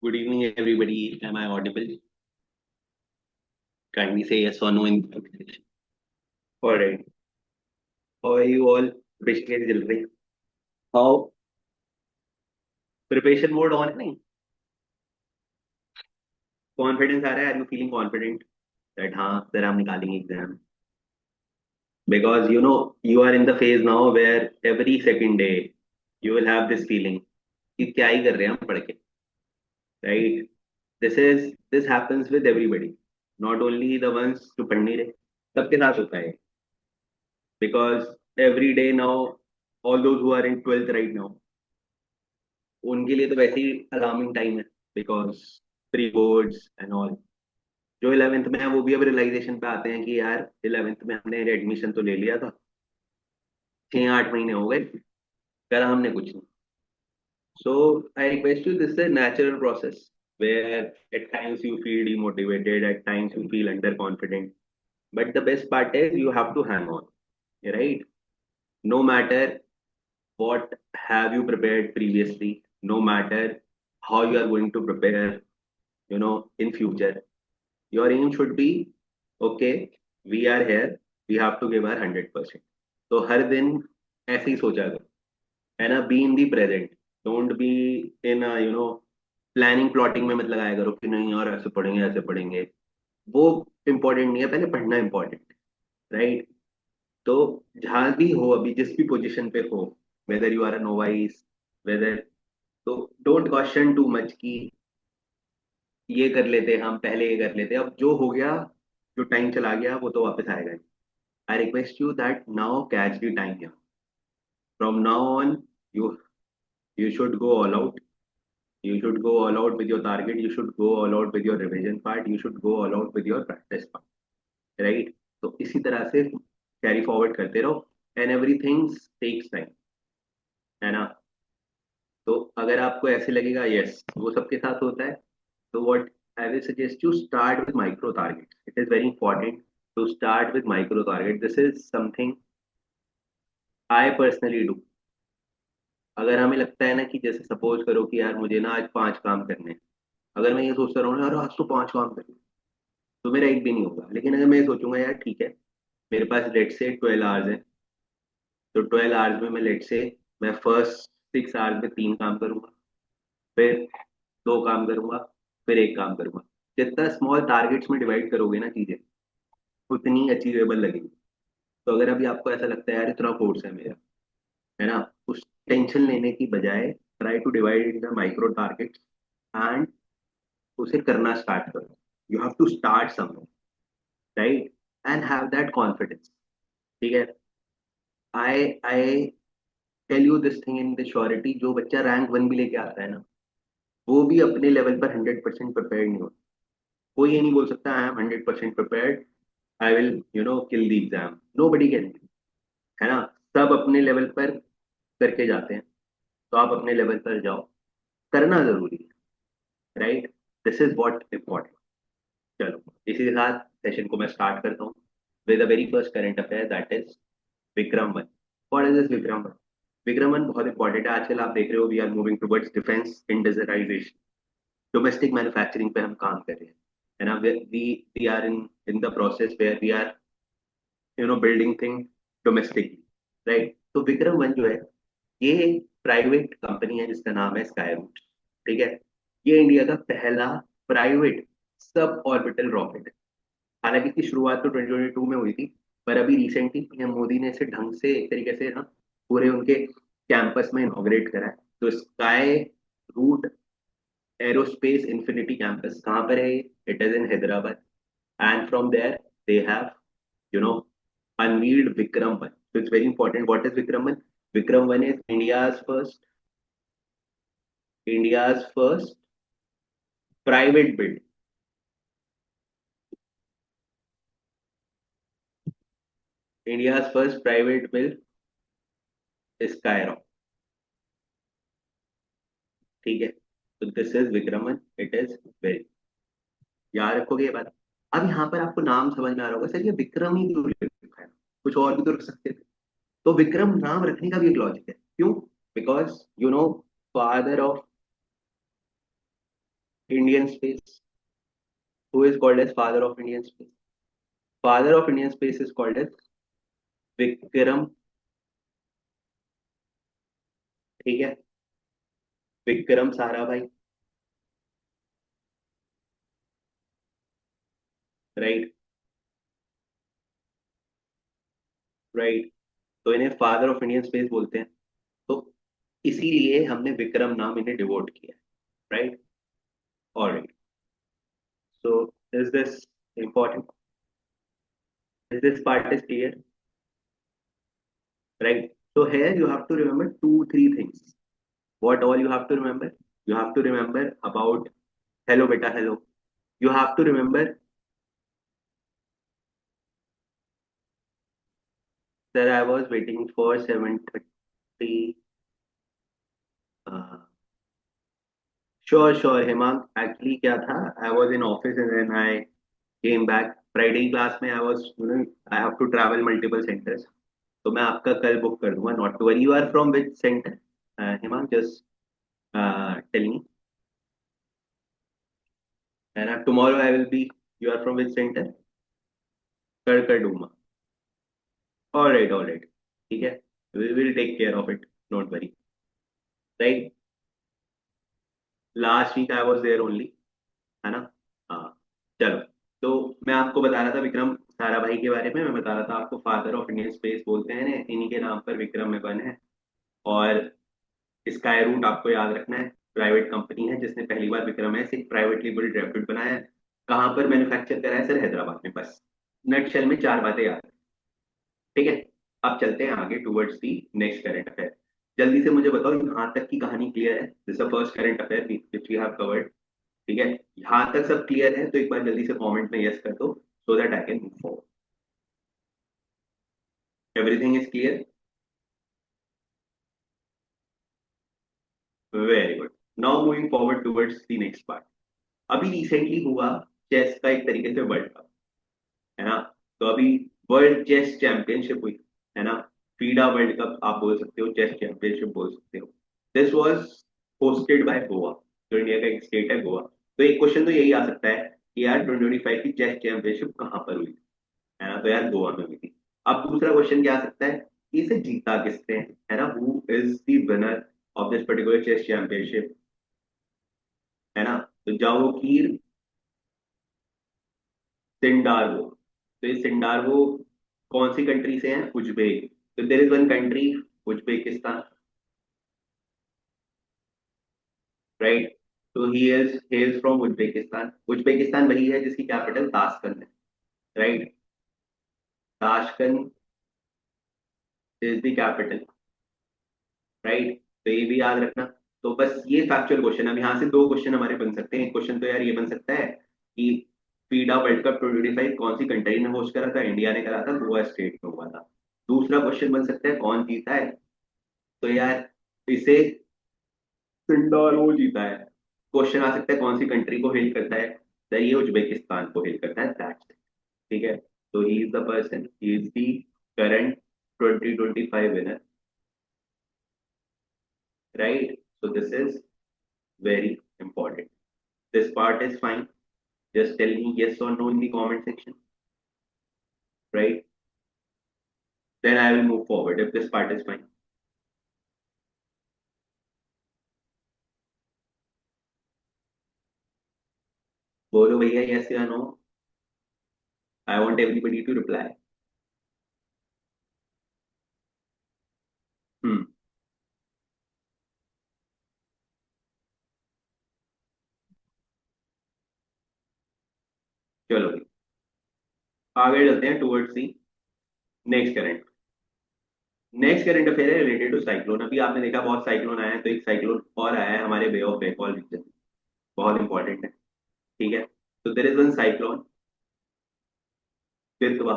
Good evening, everybody. Am I audible? Kindly say yes or no in the comment section. All right. How are you all? Preparation चल रही. How preparation mode on है नहीं? Confidence आ रहा है? Are you feeling confident that हाँ sir हम निकालेंगे exam? Because you are in the phase now where every second day you will have this feeling कि क्या ही कर रहे हैं हम पढ़ के, right? This happens with everybody, not only the ones जो पढ़ नहीं रहे, सबके साथ होता है. Because every day now, all those who are in 12th right now, उनके लिए तो वैसे ही अलार्मिंग टाइम है. Because pre boards and all. जो 11th में है वो भी अब रियलाइजेशन पे आते हैं कि यार 11th में हमने एडमिशन तो ले लिया था, 6-8 महीने हो गए, करा हमने कुछ नहीं. So I request you, this is a natural process where at times you feel demotivated, at times you feel underconfident, but the best part is you have to hang on, right? No matter what have you prepared previously, no matter how you are going to prepare, in future, your aim should be, okay, we are here, we have to give our 100%. तो हर दिन ऐसे ही सोचा करो, है ना. Be in the present, don't be in planning plotting में मत लगाया करो कि नहीं यार ऐसे पढ़ेंगे. वो इम्पोर्टेंट नहीं है, पहले पढ़ना इम्पोर्टेंट, राइट? तो जहां भी हो, अभी जिस भी पोजीशन पे हो, whether you are a novice, whether, तो डोंट क्वेश्चन टू मच कि ये कर लेते हम पहले, ये कर लेते अब जो हो गया, जो टाइम चला गया वो तो वापस आएगा नहीं. आई request you that now catch the time here. From now on, you you should go all out. You should go all out with your target. You should go all out with your revision part. You should go all out with your practice part. Right? तो इसी तरह से carry forward करते रहो. And everything takes time, है ना. तो अगर आपको ऐसे लगेगा यस वो सबके साथ होता है, so what I will suggest you start with micro targets. It is very important to start with micro target. This is something I personally do. अगर हमें लगता है ना कि जैसे सपोज करो कि यार मुझे ना आज 5 काम करने हैं, अगर मैं ये सोचता रहूँ ना यार आज तो 5 काम करने हैं, तो मेरा एक भी नहीं होगा. लेकिन अगर मैं ये सोचूंगा यार ठीक है, मेरे पास लेट से 12 आवर्स है, तो 12 आवर्स में मैं लेट से, मैं फर्स्ट 6 आवर्स में 3 काम करूंगा, फिर 2 काम करूंगा, फिर 1 काम करूंगा. जितना स्मॉल टारगेट्स में डिवाइड करोगे ना चीजें, उतनी अचीवेबल लगेगी. तो अगर अभी आपको ऐसा लगता है यार इतना कोर्स है मेरा, है ना, उस टेंशन लेने की बजाय try to divide in the micro targets and उसे करना स्टार्ट करो. You have to start somewhere, right? And have that confidence. ठीक है. I tell you this thing in the surety, जो बच्चा रैंक 1 भी लेके आता है ना, वो भी अपने लेवल पर 100% प्रिपेयर नहीं होता. कोई ये नहीं बोल सकता I am 100% prepared, I will kill the exam. Nobody can, है ना. सब अपने लेवल पर करके जाते हैं, तो आप अपने लेवल पर जाओ. करना जरूरी है, right? This is what important. चलो इसी के साथ सेशन को मैं स्टार्ट करता हूँ with the very first current affair, that is Vikram one. What is this Vikram one? Vikram one बहुत इंपॉर्टेंट है. आजकल आप देख रहे हो we are moving towards defence industrialisation. Domestic manufacturing पे हम काम कर रहे हैं, है ना. We are in the process where we are building thing domestically, right? तो विक्रम वन जो है, ये एक प्राइवेट कंपनी है जिसका नाम है स्काई रूट. ठीक है. ये इंडिया का पहला प्राइवेट सब ऑर्बिटल रॉकेट है. हालांकि इसकी शुरुआत तो 2022 में हुई थी, पर अभी रिसेंटली पीएम मोदी ने इसे ढंग से एक तरीके से ना पूरे उनके कैंपस में इनॉग्रेट करा है. तो Skyroot Aerospace Infinity campus कहाँ पर है? It is in Hyderabad. And from there they have you know unveiled Vikram 1. So it's very important. What is Vikram 1? Vikram 1 is India's first private build. India's first private build Skyrock. ठीक है. तो this is Vikram 1. It is very, याद रखोगे ये बात. अब यहाँ पर आपको नाम समझ में आ रहा होगा सर ये विक्रम ही क्यों लिखा है, कुछ और भी तो रख सकते थे. तो विक्रम नाम रखने का भी एक लॉजिक है. क्यों? Because father of Indian space. Who is called as father of Indian space? Father of Indian space is called as Vikram. ठीक है, विक्रम साराभाई. राइट. राइट. तो इन्हें फादर ऑफ इंडियन स्पेस बोलते हैं. तो इसीलिए हमने विक्रम नाम इन्हें डिवोट किया है. Right. Alright. So is this important? Is this part is clear? Right. So here you have to remember two, three things. What all you have to remember? You have to remember about hello beta hello. You have to remember that I was waiting for 7:30. Uh, sure, Hemang. Actually, क्या था? I was in office and then I came back. Friday class में I was, I have to travel multiple centers. तो मैं आपका कल book कर दूंगा. Not to worry. You are from which center? Hemang, just tell me. And tomorrow I will be. You are from which center? Karkaduma. All right. ठीक है. We will take care of it. Don't worry. Right. Last week I was there only. है ना. हाँ. चलो. तो मैं आपको बता रहा था विक्रम साराभाई के बारे में. मैं बता रहा था आपको फादर ऑफ इंडियन स्पेस बोलते हैं ना, इन्हीं के नाम पर विक्रम में बने हैं. और स्काई रूट आपको याद रखना है. प्राइवेट कंपनी है जिसने पहली बार विक्रम एस एक प्राइवेटली बिल्ड रैपिड बनाया है. कहाँ पर मैन्युफैक्चर करा है सर? हैदराबाद में. बस नटशेल में चार बातें याद. ठीक है. अब चलते हैं आगे towards the next current affair. जल्दी से मुझे बताओ यहाँ तक की कहानी क्लियर है? This first current affair which we have covered. ठीक है. यहाँ तक सब क्लियर है तो एक बार जल्दी से कमेंट में यस कर दो so that I can move forward. Everything is clear. Very good. Now moving forward towards the next part. अभी रिसेंटली हुआ चेस का एक तरीके से वर्ल्ड कप. है ना. तो अभी वर्ल्ड चेस चैंपियनशिप हुई. है ना. फीडा वर्ल्ड कप आप बोल सकते हो, चेस चैंपियनशिप बोल सकते हो. This was hosted by Goa. जो इंडिया का एक स्टेट है गोवा. तो एक क्वेश्चन तो यही आ सकता है कि यार 2025 की चेस चैंपियनशिप कहाँ पर हुई? है ना. तो यार गोवा में हुई थी. अब दूसरा क्वेश्चन क्या आ सकता है कि इसे जीता किसने? है ना. Who is the winner of this particular chess championship? है ना. तो जावोकीर सिंडारवो. तो ये सिंडारवो कौन सी कंट्री से हैं? उज्बेक. तो there is one country Uzbekistan. Right. तो he is hails from Uzbekistan. Uzbekistan वही है जिसकी कैपिटल ताशकंद है. Right. Tashkent is the capital. Right. तो ये भी याद रखना. तो बस ये फैक्चुअल क्वेश्चन. अब यहाँ से दो क्वेश्चन हमारे बन सकते हैं. एक क्वेश्चन तो यार ये बन सकता है कि फीडा वर्ल्ड कप 2025 कौन सी कंट्री ने होस्ट करा था? इंडिया ने करा था. गोवा स्टेट में हुआ था. दूसरा क्वेश्चन बन सकता है कौन जीता है? तो यार इसे सिंडारो जीता है. क्वेश्चन आ सकता है कौन सी कंट्री को हेल करता है? तो ये उज्बेकिस्तान को हेल करता है. दैट्स. ठीक है. तो he is the person, he is the current 2025 winner. Right. So this is very important. This part is fine. Just tell me yes or no in the comment section. Right. Then I will move forward if this part is fine. बोलो भैया yes या no. I want everybody to reply. हम्म. चलो भाई. आगे चलते हैं towards the next current. Next current affair है related to cyclone. अभी आपने देखा बहुत साइक्लोन आया है. तो एक साइक्लोन और आया है हमारे बे ऑफ बंगाल रीजन. बहुत इंपॉर्टेंट है. ठीक है. तो there is one cyclone Ditwah.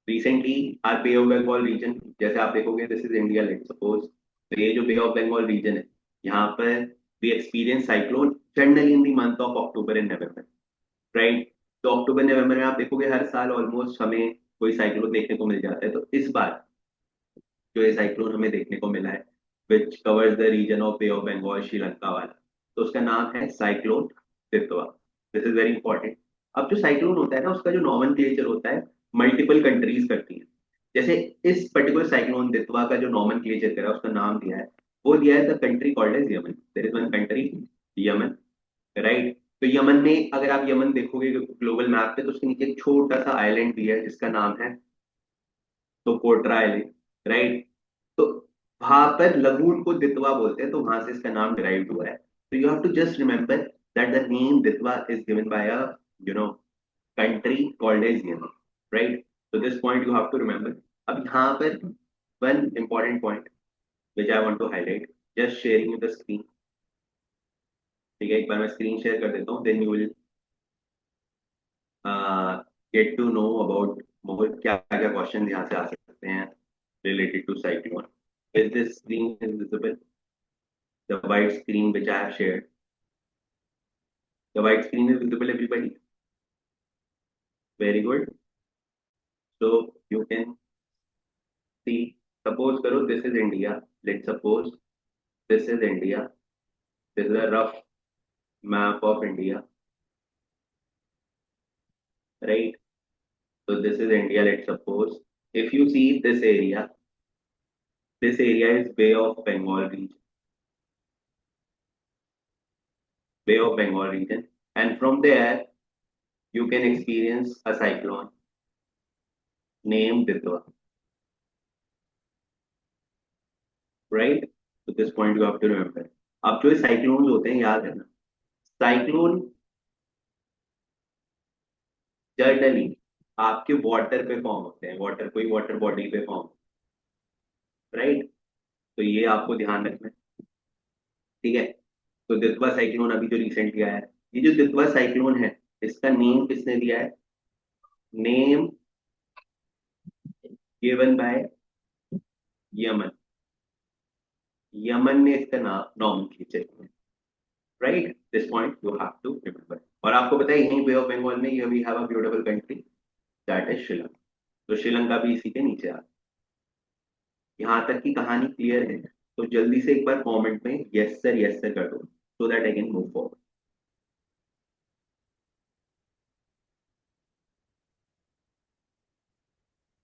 Recently our bay of Bengal region. जैसे आप देखोगे this is India let suppose. तो ये जो बे ऑफ बंगाल रीजन है यहाँ पर we experience cyclone generally in the month of October and November. Right. तो अक्टूबर नवंबर में आप देखोगे हर साल ऑलमोस्ट हमें कोई साइक्लोन देखने को मिल जाता है. तो इस बार जो ये साइक्लोन हमें देखने को मिला है which covers the region of bay of Bengal Sri Lanka वाला. तो उसका नाम है cyclone Ditwah. This is very important. अब जो साइक्लोन होता है ना, उसका जो नॉमन होता है, मल्टीपल कंट्रीज करती हैं। जैसे इस पर्टिकुलर साइक्लोन दित्वा का जो नॉमन करा है, उसका नाम दिया है, वो दिया है the country called as Yemen. There is one country, Yemen, right. तो यमन में अगर आप यमन देखोगे ग्लोबल मैप पे, तो उसके नीचे एक छोटा सा आइलैंड भी है जिसका नाम है तो कोटरा आइलैंड, राइट। तो वहां पर लगून को दितवा बोलते हैं, तो वहां से इसका नाम डिराइव हुआ है। तो you have to just remember that the name Ditwah is given by a you know country called as Yemen, right. तो this point you have to remember. अब यहाँ पर one important point which I want to highlight, just sharing you the screen. ठीक है, एक बार मैं screen share कर देता हूँ, then you will get to know about more, क्या क्या क्वेश्चन यहाँ से आ सकते हैं related to cyclone. Is this screen is visible? The white screen which I have shared. The white screen is visible, everybody. Very good. So you can see. Suppose karo this is India. Let's suppose this is India. This is a rough map of India, right? So this is India. Let's suppose if you see this area is Bay of Bengal region, Bay of Bengal region, and from there you can experience a cyclone named Ditwa, right? So this point you have to remember. अब जो cyclone होते हैं, याद है ना, cyclone generally आपके water पे form होते हैं, वाटर, कोई वाटर बॉडी पे फॉर्म, राइट। तो ये आपको ध्यान रखना है, ठीक है। तो दितवा साइक्लोन अभी जो रिसेंटली आया है, ये जो दितवा साइक्लोन है, इसका नेम किसने दिया है? Name given by Yemen. Yemen ने इसका नाम नॉम खींचे, right. This point you have to remember. और आपको पता है यहीं बे ऑफ बंगाल में ये we have a beautiful country, that is Sri Lanka. तो श्रीलंका भी इसी के नीचे आता है। यहाँ तक की कहानी क्लियर है? तो जल्दी से एक बार कमेंट में यस सर कर दो, so that I can move forward.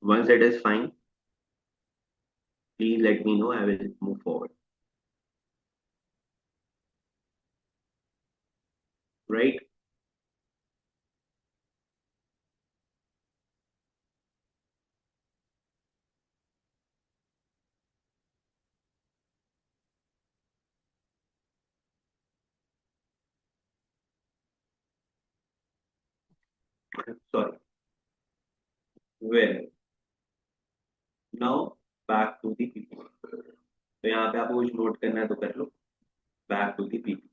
Once it is fine, please let me know, I will move forward, right. Sorry, well, now back to the people. तो यहाँ पे आपको कुछ नोट करना है तो कर लो। Back to the people.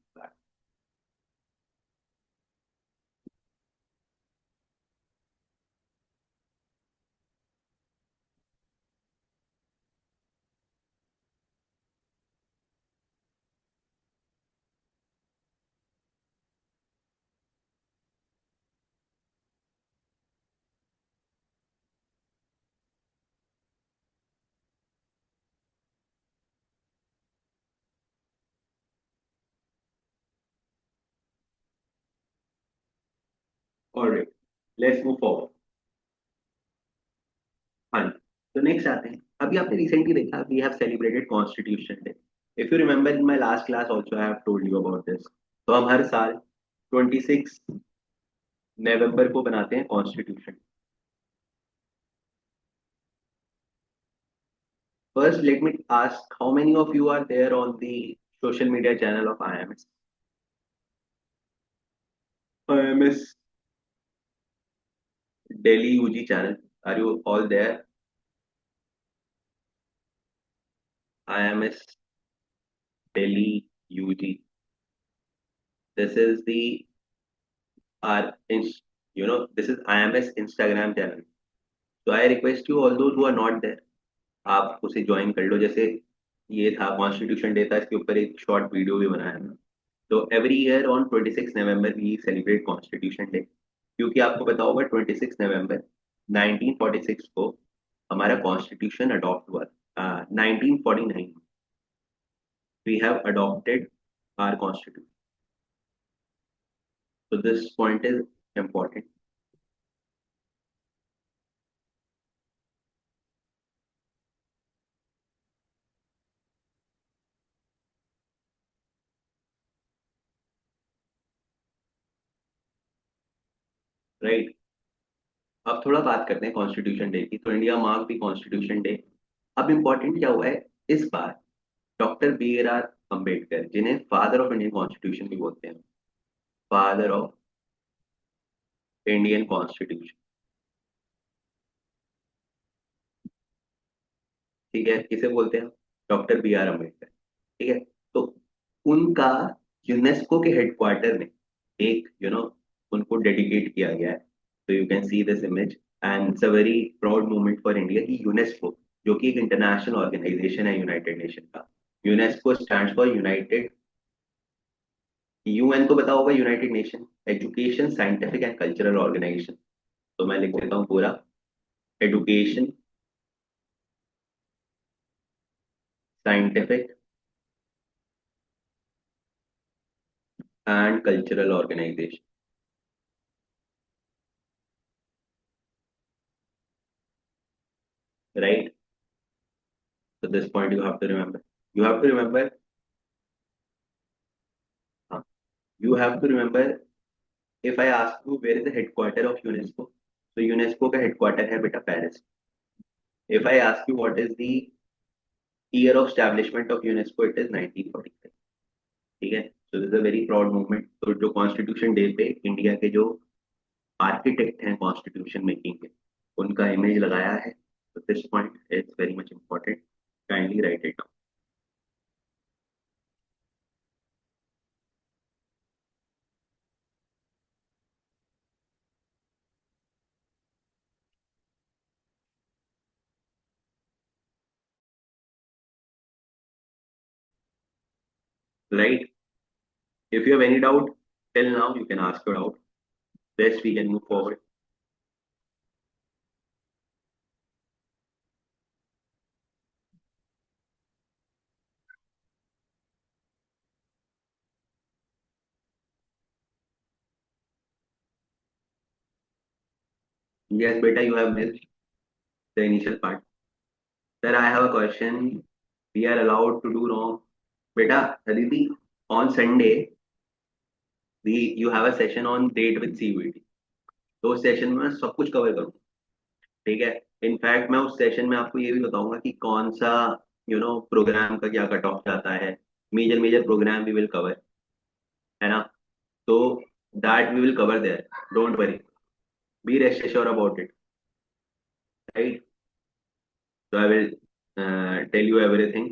Alright, let's move forward. हाँ जी। तो नेक्स्ट आते हैं, अभी आपने रिसेंटली देखा we have celebrated Constitution Day. If you remember in my last class also I have told you about this. तो हम हर साल 26 नवंबर को बनाते हैं constitution. First let me ask, how many of you are there on the social media channel of IMS? IMS Delhi UG channel, are you all there? IMS Delhi UG, this is the our this is IMS Instagram channel. So I request you, all those who are not there, आप उसे join कर लो। जैसे ये था constitution day था, इसके ऊपर एक शॉर्ट वीडियो भी बनाया है। तो every year on 26 November we celebrate Constitution Day, क्योंकि आपको पता होगा 26 नवंबर 1946 को हमारा कॉन्स्टिट्यूशन अडॉप्ट हुआ। 1949 we have adopted our constitution, So this point is important, right? अब थोड़ा बात करते हैं कॉन्स्टिट्यूशन डे की। तो India mark the constitution day. अब इम्पोर्टेंट क्या हुआ है इस बार, डॉक्टर बी आर अम्बेडकर, जिन्हें फादर ऑफ इंडियन कॉन्स्टिट्यूशन भी बोलते हैं, फादर ऑफ इंडियन कॉन्स्टिट्यूशन, ठीक है, किसे बोलते हैं? डॉक्टर बी आर अम्बेडकर, ठीक है। तो उनका यूनेस्को के हेडक्वार्टर में एक उनको डेडिकेट किया गया है। तो you can see this image, and it's a very proud moment for India कि यूनेस्को, जो कि एक इंटरनेशनल ऑर्गेनाइजेशन है यूनाइटेड नेशन का। UNESCO stands for United, UN को पता होगा, United Nation Education Scientific and Cultural Organisation. तो मैं लिख देता हूँ पूरा, Education Scientific and Cultural Organisation, right? So this point you have to remember. You have to remember. uh, You have to remember. If I ask you where is the headquarter of UNESCO, so UNESCO का headquarter है बेटा Paris. If I ask you what is the year of establishment of UNESCO, it is 1945, ठीक है। So this is a very proud moment। तो जो constitution day पे India के जो आर्किटेक्ट हैं कॉन्स्टिट्यूशन मेकिंग के, उनका इमेज लगाया है। तो this point is very much important, kindly right it down, right? If you have any doubt till now, you can ask your doubt. Rest we can move forward. Yes, beta, you have missed the initial part. Sir, I have a question. We are allowed to do wrong. Beta, Aditi, on Sunday, you have a session on date with CUET. तो उस session में मैं सब कुछ cover करूँ, ठीक है। In fact मैं उस सेशन में आपको ये भी बताऊंगा कि कौन सा प्रोग्राम का क्या कट ऑफ जाता है। Major major programme we will cover, है ना? तो that we will cover there, don't worry, be rest assure about it, right? So I will tell you everything.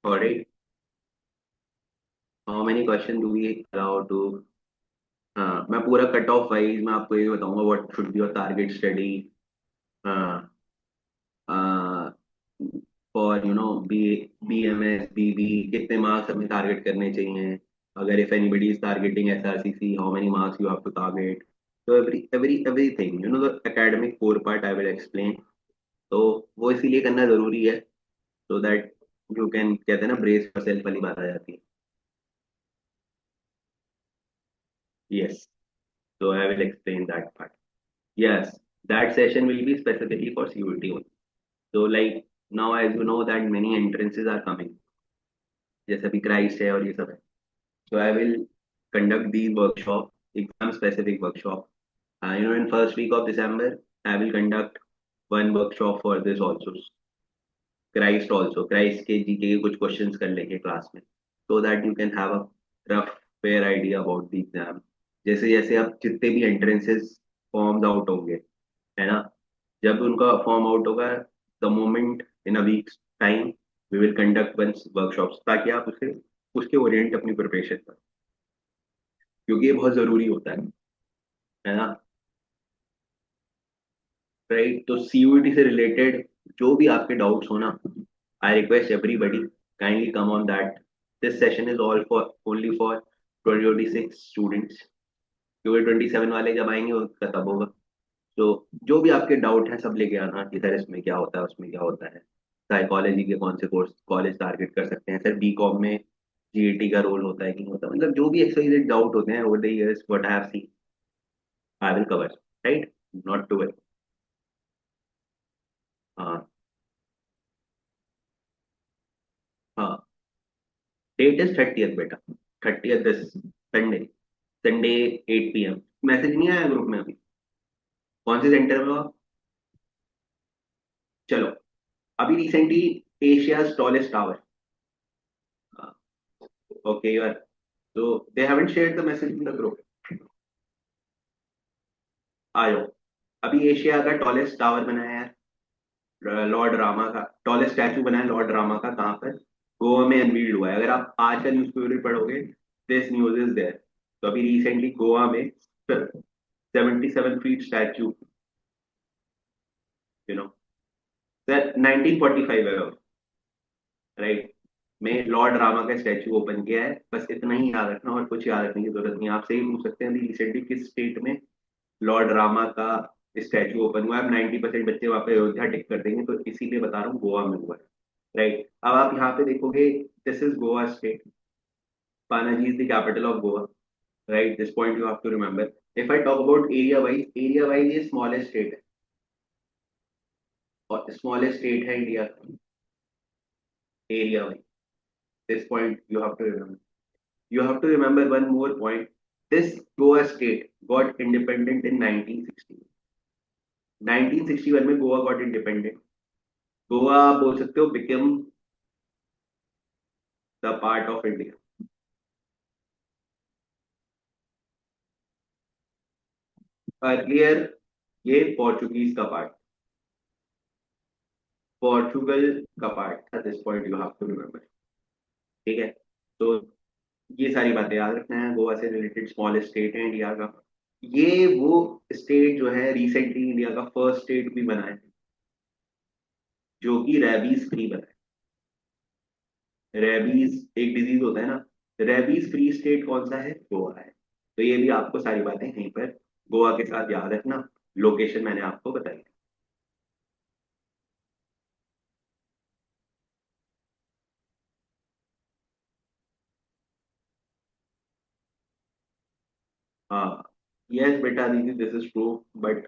Alright. How many question do we allow to? मैं पूरा cut off wise मैं आपको ये बताऊंगा what should be your target study for B BMS BB, कितने marks हमें target करने चाहिए। अगर if anybody is targeting SRCC, how many marks you have to target. तो everything the academic core part I will explain. तो वो इसीलिए करना जरूरी है, सो दैट यू कैन, कहते हैं ना, ब्रेस योर सेल्फ वाली बात आ जाती है। Yes, so I will explain that part. Yes, that session will be specifically for CUT only. So like now as you know that many entrances are coming, जैसे अभी Christ है और ये सब है। So I will conduct these workshop, exam specific workshop. In first week of December, I will conduct one workshop for this also. Christ also, Christ के GK के कुछ क्वेश्चंस कर लेंगे क्लास में, so that you can have a rough fair idea about the exam. जैसे जैसे अब जितने भी एंट्रेंसेस फॉर्म्स आउट होंगे, है ना, जब उनका फॉर्म आउट होगा, the moment in a weeks time we will conduct one workshops, ताकि आप उसे उसके ओरिएंट अपनी प्रिपरेशन पर, क्योंकि ये बहुत जरूरी होता है ना, राइट? तो CUET से रिलेटेड जो भी आपके डाउट्स हो ना, I request everybody kindly come on that. This session is all for only for 2026 students, क्योंकि 27 वाले जब आएंगे उनका तब होगा। तो जो भी आपके डाउट है सब लेके आना कि सर इसमें क्या होता है, उसमें क्या होता है। साइकोलॉजी के कौन से कोर्स कॉलेज टारगेट कर सकते हैं सर, B.Com में जीएटी का रोल होता है कि नहीं होता, मतलब जो भी एक्सवाइजेड डाउट होते हैं over the years what I have seen I will cover, right, not to worry. हाँ हाँ, डेट इज 30th बेटा, 30th this Sunday, Sunday 8 PM। Message नहीं आया ग्रुप में अभी? कौन से सेंटर में हो आप? चलो, अभी recently Asia tallest tower, okay you are, so they haven't shared the message in the group, आ जाओ। अभी एशिया का टॉलेस्ट टावर बनाया है लॉर्ड रामा का, टॉलेस्ट स्टैचू बना है लॉर्ड रामा का, कहाँ पर? गोवा में अनवील्ड हुआ है। अगर आप आज का न्यूज़पेपर पढ़ोगे, दिस न्यूज इज देयर। तो अभी रिसेंटली गोवा में 77 feet statue, you know, sir 1945 है, राइट, में लॉर्ड रामा का स्टैचू ओपन किया है। बस इतना ही याद रखना, और कुछ याद रखने की जरूरत नहीं। आप सही पूछ सकते हैं अभी रिसेंटली किस स्टेट में लॉर्ड रामा का स्टैचू ओपन हुआ है। अब 90% बच्चे वहां पे अयोध्या टिक कर देंगे, तो इसीलिए बता रहा हूँ गोवा में हुआ है, राइट। अब आप यहाँ पे देखोगे, this is Goa state, Panaji is the capital of Goa, right, this point you have to remember. If I talk about area wise ये स्मॉलेस्ट स्टेट है, और स्मॉलेस्ट स्टेट है इंडिया का area wise. This point you have to remember. You have to remember one more point. This Goa state got independent in 1960। 1961 में Goa got independent. Goa आप बोल सकते हो become the part of India. Earlier ये Portuguese का part, Portugal का part था। This point you have to remember, ठीक है। तो ये सारी बातें याद रखना है। गोवा से रिलेटेड स्मॉलेस्ट स्टेट है इंडिया का। ये वो स्टेट जो है रिसेंटली इंडिया का फर्स्ट स्टेट भी बना है जो कि रेबीज फ्री बना है। रेबीज एक डिजीज होता है ना, रेबीज फ्री स्टेट कौन सा है? गोवा है। तो ये भी आपको सारी बातें यहीं पर गोवा के साथ याद रखना। लोकेशन मैंने आपको बताई। हाँ, यस बेटा दीदी, this is true, but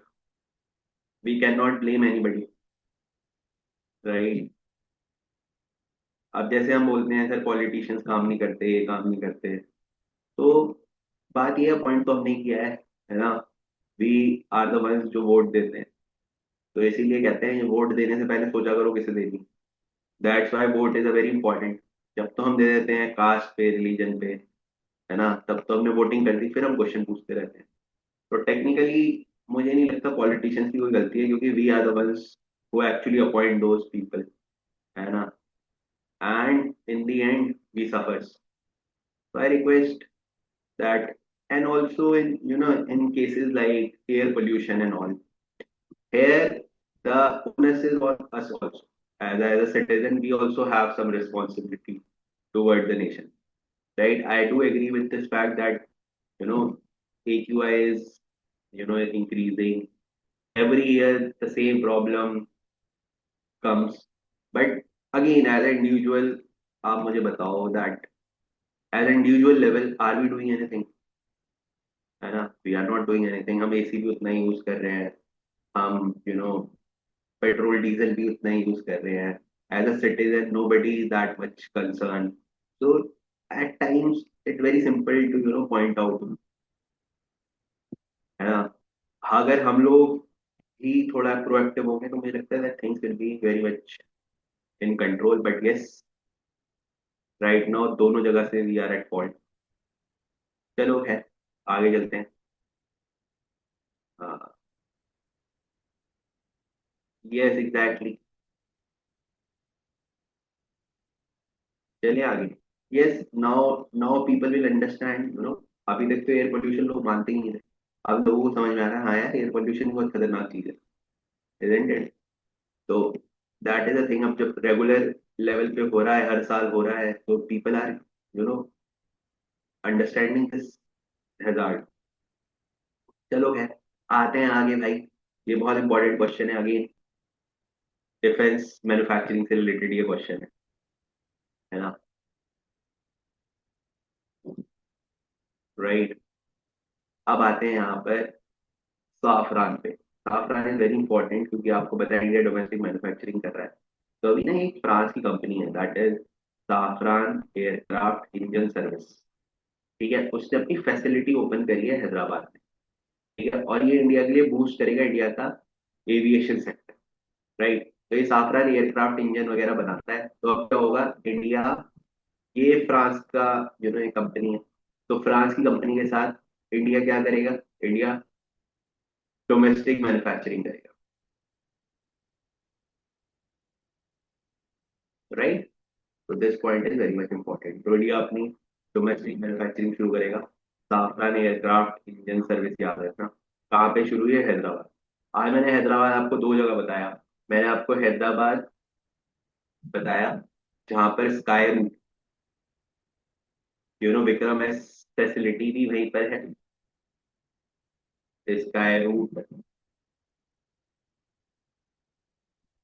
we can not blame anybody, right. अब जैसे हम बोलते हैं सर पॉलिटिशियंस काम नहीं करते, ये काम नहीं करते, तो बात ये है, पॉइंट तो हमने किया है ना। वी आर द वंस जो वोट देते हैं, तो इसीलिए कहते हैं ये वोट देने से पहले सोचा करो किसे देनी। That's why vote is a very important. जब तो हम दे देते हैं कास्ट पे, रिलीजन पे, है ना, तब तो हमने वोटिंग कर दी, फिर हम क्वेश्चन पूछते रहते हैं। तो टेक्निकली मुझे नहीं लगता पॉलिटिशियंस की कोई गलती है, क्योंकि we are the ones who actually appoint those people, है ना, and in the end we suffers. So I request that, and also in in cases like air pollution and all, here the onus is on us also. As a citizen, we also have some responsibility toward the nation, right? I do agree with this fact that you know AQI is increasing every year. The same problem comes, but again, as an individual, आप मुझे बताओ that as an individual level, are we doing anything? है ना, we are not doing anything. हम AC भी उतना ही use कर रहे हैं, हम पेट्रोल डीजल भी उतना ही यूज कर रहे हैं। As a citizen nobody is that much concern. So at times it very simple to point out, है ना। अगर हम लोग ही थोड़ा प्रोएक्टिव होंगे तो मुझे लगता है that things will be very much in control, but yes, right now दोनों जगह से वी आर एट फॉल्ट। चलो है, आगे चलते हैं। यस एग्जैक्टली, चलिए आगे। Yes, now now people will understand अभी तक तो एयर पोल्यूशन लोग मानते ही नहीं थे। अब लोगों को समझ में आ रहा है, हाँ यार एयर पोल्यूशन बहुत खतरनाक चीज है, isn't it? तो दैट इज अ थिंग। अब जब रेगुलर लेवल पे हो रहा है, हर साल हो रहा है, तो people are you know understanding this hazard. चलो है, आते हैं आगे भाई। ये बहुत इंपॉर्टेंट क्वेश्चन है अगेन, डिफेंस मैन्युफैक्चरिंग से रिलेटेड ये क्वेश्चन है ना। राइट। अब आते हैं यहाँ पर साफरान पे। साफरान इज वेरी इंपॉर्टेंट क्योंकि आपको पता है इंडिया डोमेस्टिक मैन्युफैक्चरिंग कर रहा है। तो अभी ना एक फ्रांस की कंपनी है, that is Safran aircraft engine service. ठीक है, उसने अपनी फैसिलिटी ओपन करी है हैदराबाद में। ठीक है, और ये इंडिया के लिए बूस्ट करेगा इंडिया का एविएशन सेक्टर। राइट, तो ये साफरान एयरक्राफ्ट इंजन वगैरह बनाता है। तो अब क्या होगा, इंडिया, ये फ्रांस का ये कंपनी है, तो फ्रांस की कंपनी के साथ इंडिया क्या करेगा, इंडिया डोमेस्टिक मैन्युफैक्चरिंग करेगा। राइट, तो this point is very much important. तो इंडिया अपनी डोमेस्टिक मैन्युफैक्चरिंग शुरू करेगा। साफरान एयरक्राफ्ट इंजन सर्विस याद रखना, कहाँ पे शुरू हुई है, हैदराबाद। आज मैंने हैदराबाद आपको दो जगह बताया। मैंने आपको हैदराबाद बताया जहाँ पर Skyroot, Vikram S facility भी वहीं पर है। Skyroot,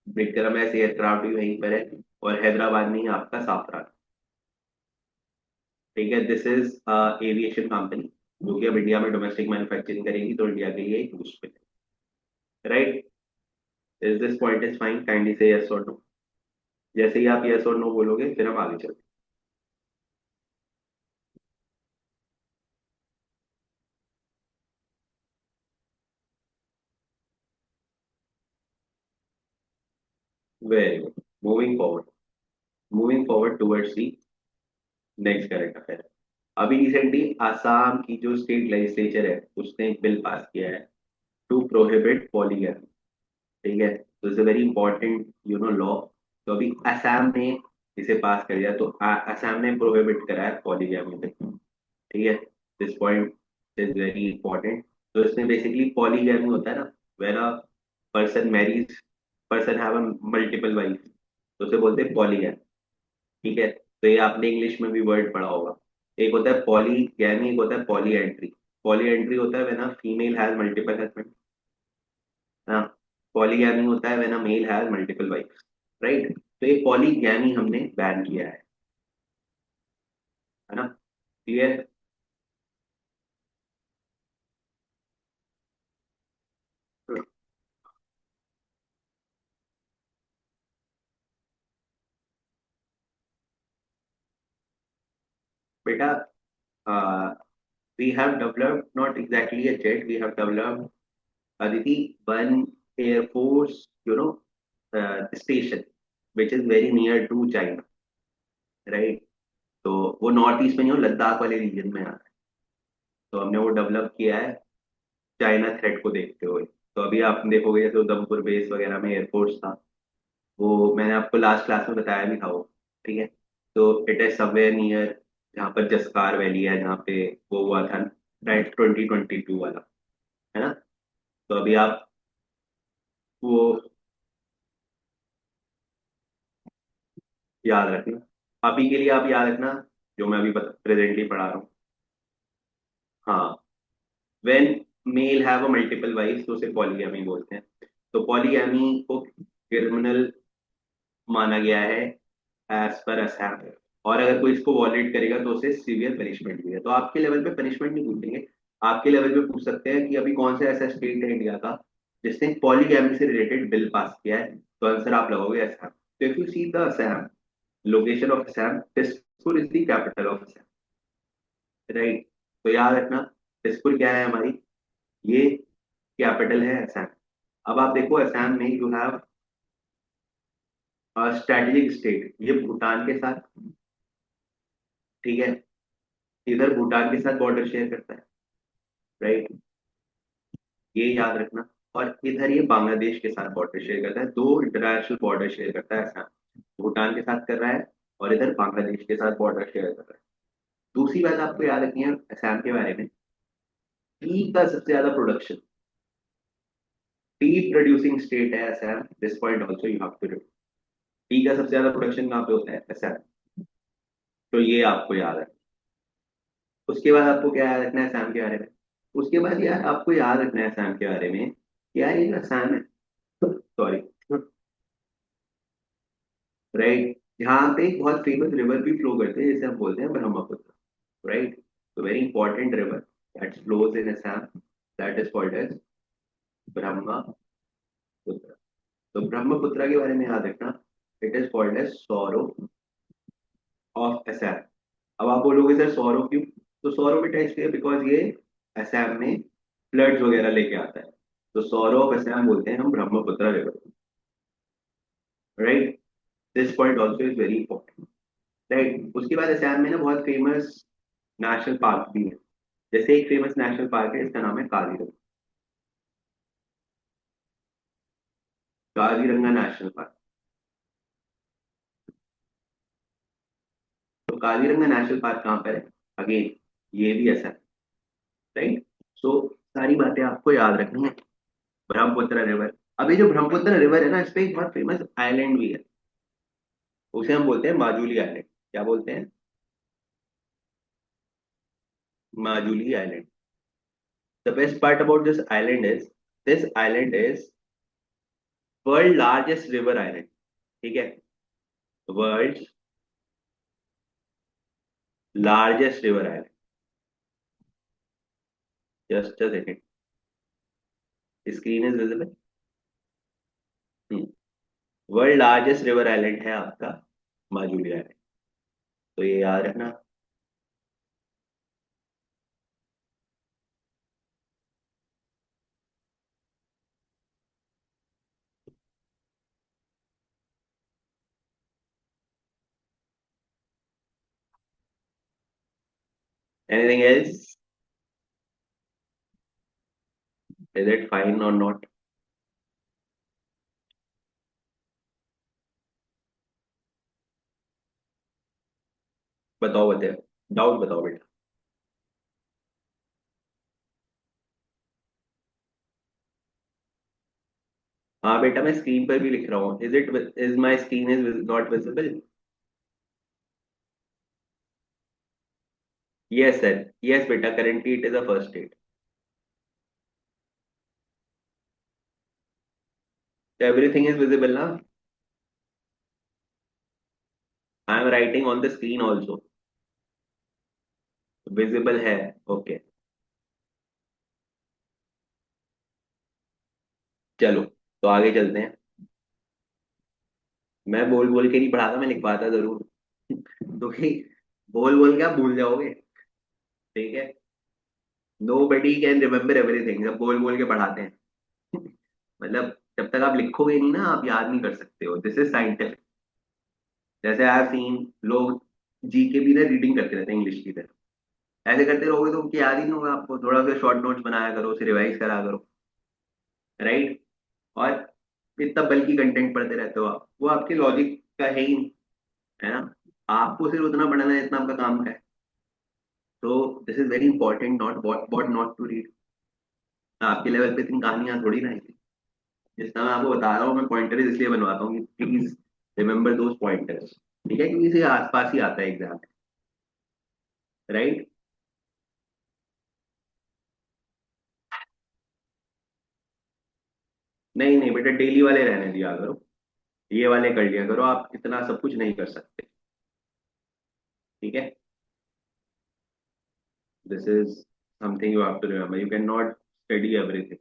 Vikram S aircraft भी वहीं पर है। और हैदराबाद में ही आपका साफरान। ठीक है, दिस इज एविएशन कंपनी जो कि अब इंडिया में डोमेस्टिक मैन्युफैक्चरिंग करेगी, तो इंडिया के लिए एक बूस्ट है। Right, is this point is fine, kindly से यस और नो। जैसे ही आप यस और नो बोलोगे फिर हम आगे चलते हैं। Very good, moving forward, moving forward towards the next current affair. अभी रिसेंटली आसाम की जो स्टेट लेजिस्लेचर है उसने एक बिल पास किया है टू प्रोहिबिट पॉलीगैमी। ठीक है, तो it's a very important law. तो अभी असम ने इसे पास कर दिया, तो असम ने प्रोहिबिट करा है पॉलीगैमी पे। ठीक है, this point is very important. तो इसमें बेसिकली पॉलीगैमी होता है ना, where a person marries, person have a multiple wife, तो उसे बोलते हैं पॉलीगैमी। ठीक है, तो ये आपने इंग्लिश में भी वर्ड पढ़ा होगा। एक होता है पॉलीगैमी, एक होता है पॉली एंट्री। पॉली एंट्री होता है when a female has multiple husband. हाँ, पॉलीगैमी होता है when a male has multiple wife. Right, तो ये पॉलीगैमी हमने बैन किया है ना। क्लियर। बेटा, we have developed not exactly a jet, we have developed, Aditi, one Air Force, station, which is very near to China, right? तो वो north east में नहीं हो, लद्दाख वाले रीजन में आता है। तो हमने वो डेवलप किया है चाइना थ्रेट को देखते हुए। तो अभी आप देखोगे जैसे उधमपुर बेस वगैरह में एयरफोर्स था, वो मैंने आपको लास्ट क्लास में बताया भी था वो। ठीक है, तो इट इज समवेयर नियर जहाँ पर जसकार वैली है, जहाँ पे वो हुआ था, राइट, 2022 वाला, है ना। तो अभी आप वो याद रखना, अभी के लिए आप याद रखना जो मैं अभी प्रेजेंटली पढ़ा रहा हूँ। हाँ, when mail have a multiple wife तो उसे पॉलीगैमी बोलते हैं। तो पॉलीगैमी को क्रिमिनल माना गया है एज पर असम। और अगर कोई इसको वॉलेट करेगा तो उसे सीवियर पनिशमेंट भी है। तो आपके लेवल पे पनिशमेंट नहीं पूछेंगे, आपके लेवल पे पूछ सकते हैं कि अभी कौन सा ऐसा स्टेट है इंडिया का जिसने पॉलीगैमी से रिलेटेड बिल पास किया है। तो आंसर आप लगाओगे असम। तो if you see the Assam, location of Assam, Dispur is the capital of Assam. Right, तो याद रखना, दिसपुर क्या है हमारी, ये कैपिटल है असम। अब आप देखो असम में यू हैव स्ट्रेटेजिक स्टेट, ये भूटान के साथ, ठीक है, इधर भूटान के साथ बॉर्डर शेयर करता है। राइट, ये याद रखना। और इधर ये बांग्लादेश के साथ बॉर्डर शेयर करता है, दो इंटरनेशनल बॉर्डर शेयर करता है असम। भूटान के साथ कर रहा है और इधर बांग्लादेश के साथ बॉर्डर शेयर कर रहा है। दूसरी बात आपको याद रखनी है असम के बारे में, टी का सबसे ज्यादा प्रोडक्शन, टी प्रोड्यूसिंग स्टेट है Assam. This point also you have to, tea का सबसे ज्यादा प्रोडक्शन कहाँ पे होता है, असम। तो ये आपको याद है। उसके बाद आपको क्या याद रखना है असम के बारे में, उसके बाद यार आपको याद रखना है असम के बारे में, यार ये जो असम है, सॉरी, राइट, यहाँ पे एक बहुत फेमस रिवर भी फ्लो करते हैं जिसे हम बोलते हैं Brahmaputra. Right, So very important river that flows in Assam, that is called as Brahmaputra. तो ब्रह्मपुत्र के बारे में याद रखना, it is called as sorrow of Assam. अब आप बोलोगे सर सौरो क्यों? तो सौरो बेटा इसलिए बिकॉज ये असम में फ्लड्स वगैरह लेके आता है, तो सौरो ऑफ असम बोलते हैं हम Brahmaputra river. Right, this point also is very important. Right, उसके बाद असम में ना बहुत फेमस नेशनल पार्क भी है. जैसे एक फेमस नेशनल पार्क है, इसका नाम है काजीरंगा. Kaziranga national park. तो काजीरंगा नेशनल पार्क कहाँ पर है? अगेन ये भी असम. राइट, सो सारी बातें आपको याद रखनी है. ब्रह्मपुत्र रिवर. अभी जो ब्रह्मपुत्र रिवर है ना, इस पे एक बहुत फेमस आइलैंड भी है, उसे हम बोलते हैं माजुली आइलैंड. क्या बोलते हैं? Majuli island. The best part about this island is world largest river island. ठीक है, world largest river island. Just a second, screen is visible. World largest river island है आपका माजुली आइलैंड. तो ये याद रखना. Anything else? Is it fine और not? बताओ बताओ, डाउट बताओ बेटा. हाँ बेटा, मैं स्क्रीन पर भी लिख रहा हूँ. Is my screen is not visible? Yes sir, yes बेटा, currently it is a first state. Everything is visible ना? I am writing on the screen also. Visible है. ओके, चलो तो आगे चलते हैं. मैं बोल बोल के नहीं पढ़ाता, मैं लिखवाता जरूर. तो कि बोल बोल के आप भूल जाओगे. ठीक है, nobody can remember everything जब बोल बोल के पढ़ाते हैं. मतलब जब तक आप लिखोगे नहीं ना, आप याद नहीं कर सकते हो. This is scientific. जैसे आई हैव सीन लोग जी के भी ना रीडिंग करते रहते हैं इंग्लिश की तरह. ऐसे करते रहोगे तो उनकी याद ही नहीं होगा आपको. थोड़ा सा शॉर्ट नोट्स बनाया करो, उसे रिवाइज करा करो. राइट, और इतना बल्कि कंटेंट पढ़ते रहते हो आप, वो आपके लॉजिक का है ही नहीं. है ना? आपको सिर्फ उतना पढ़ना है जितना आपका काम का है. तो this is very important, not what not to read. आपके लेवल पे इतनी कहानियां थोड़ी ना है. जिस तरह मैं आपको बता रहा हूँ, मैं पॉइंटर्स इसलिए बनवाता हूँ कि प्लीज रिमेंबर दोज पॉइंटर्स. ठीक है, क्योंकि इसे आसपास ही आता है एग्जाम. राइट. नहीं नहीं बेटा, डेली वाले रहने दिया करो. ये वाले कर लिया करो, आप इतना सब कुछ नहीं कर सकते. ठीक है, this is something you have to remember. You can not study everything.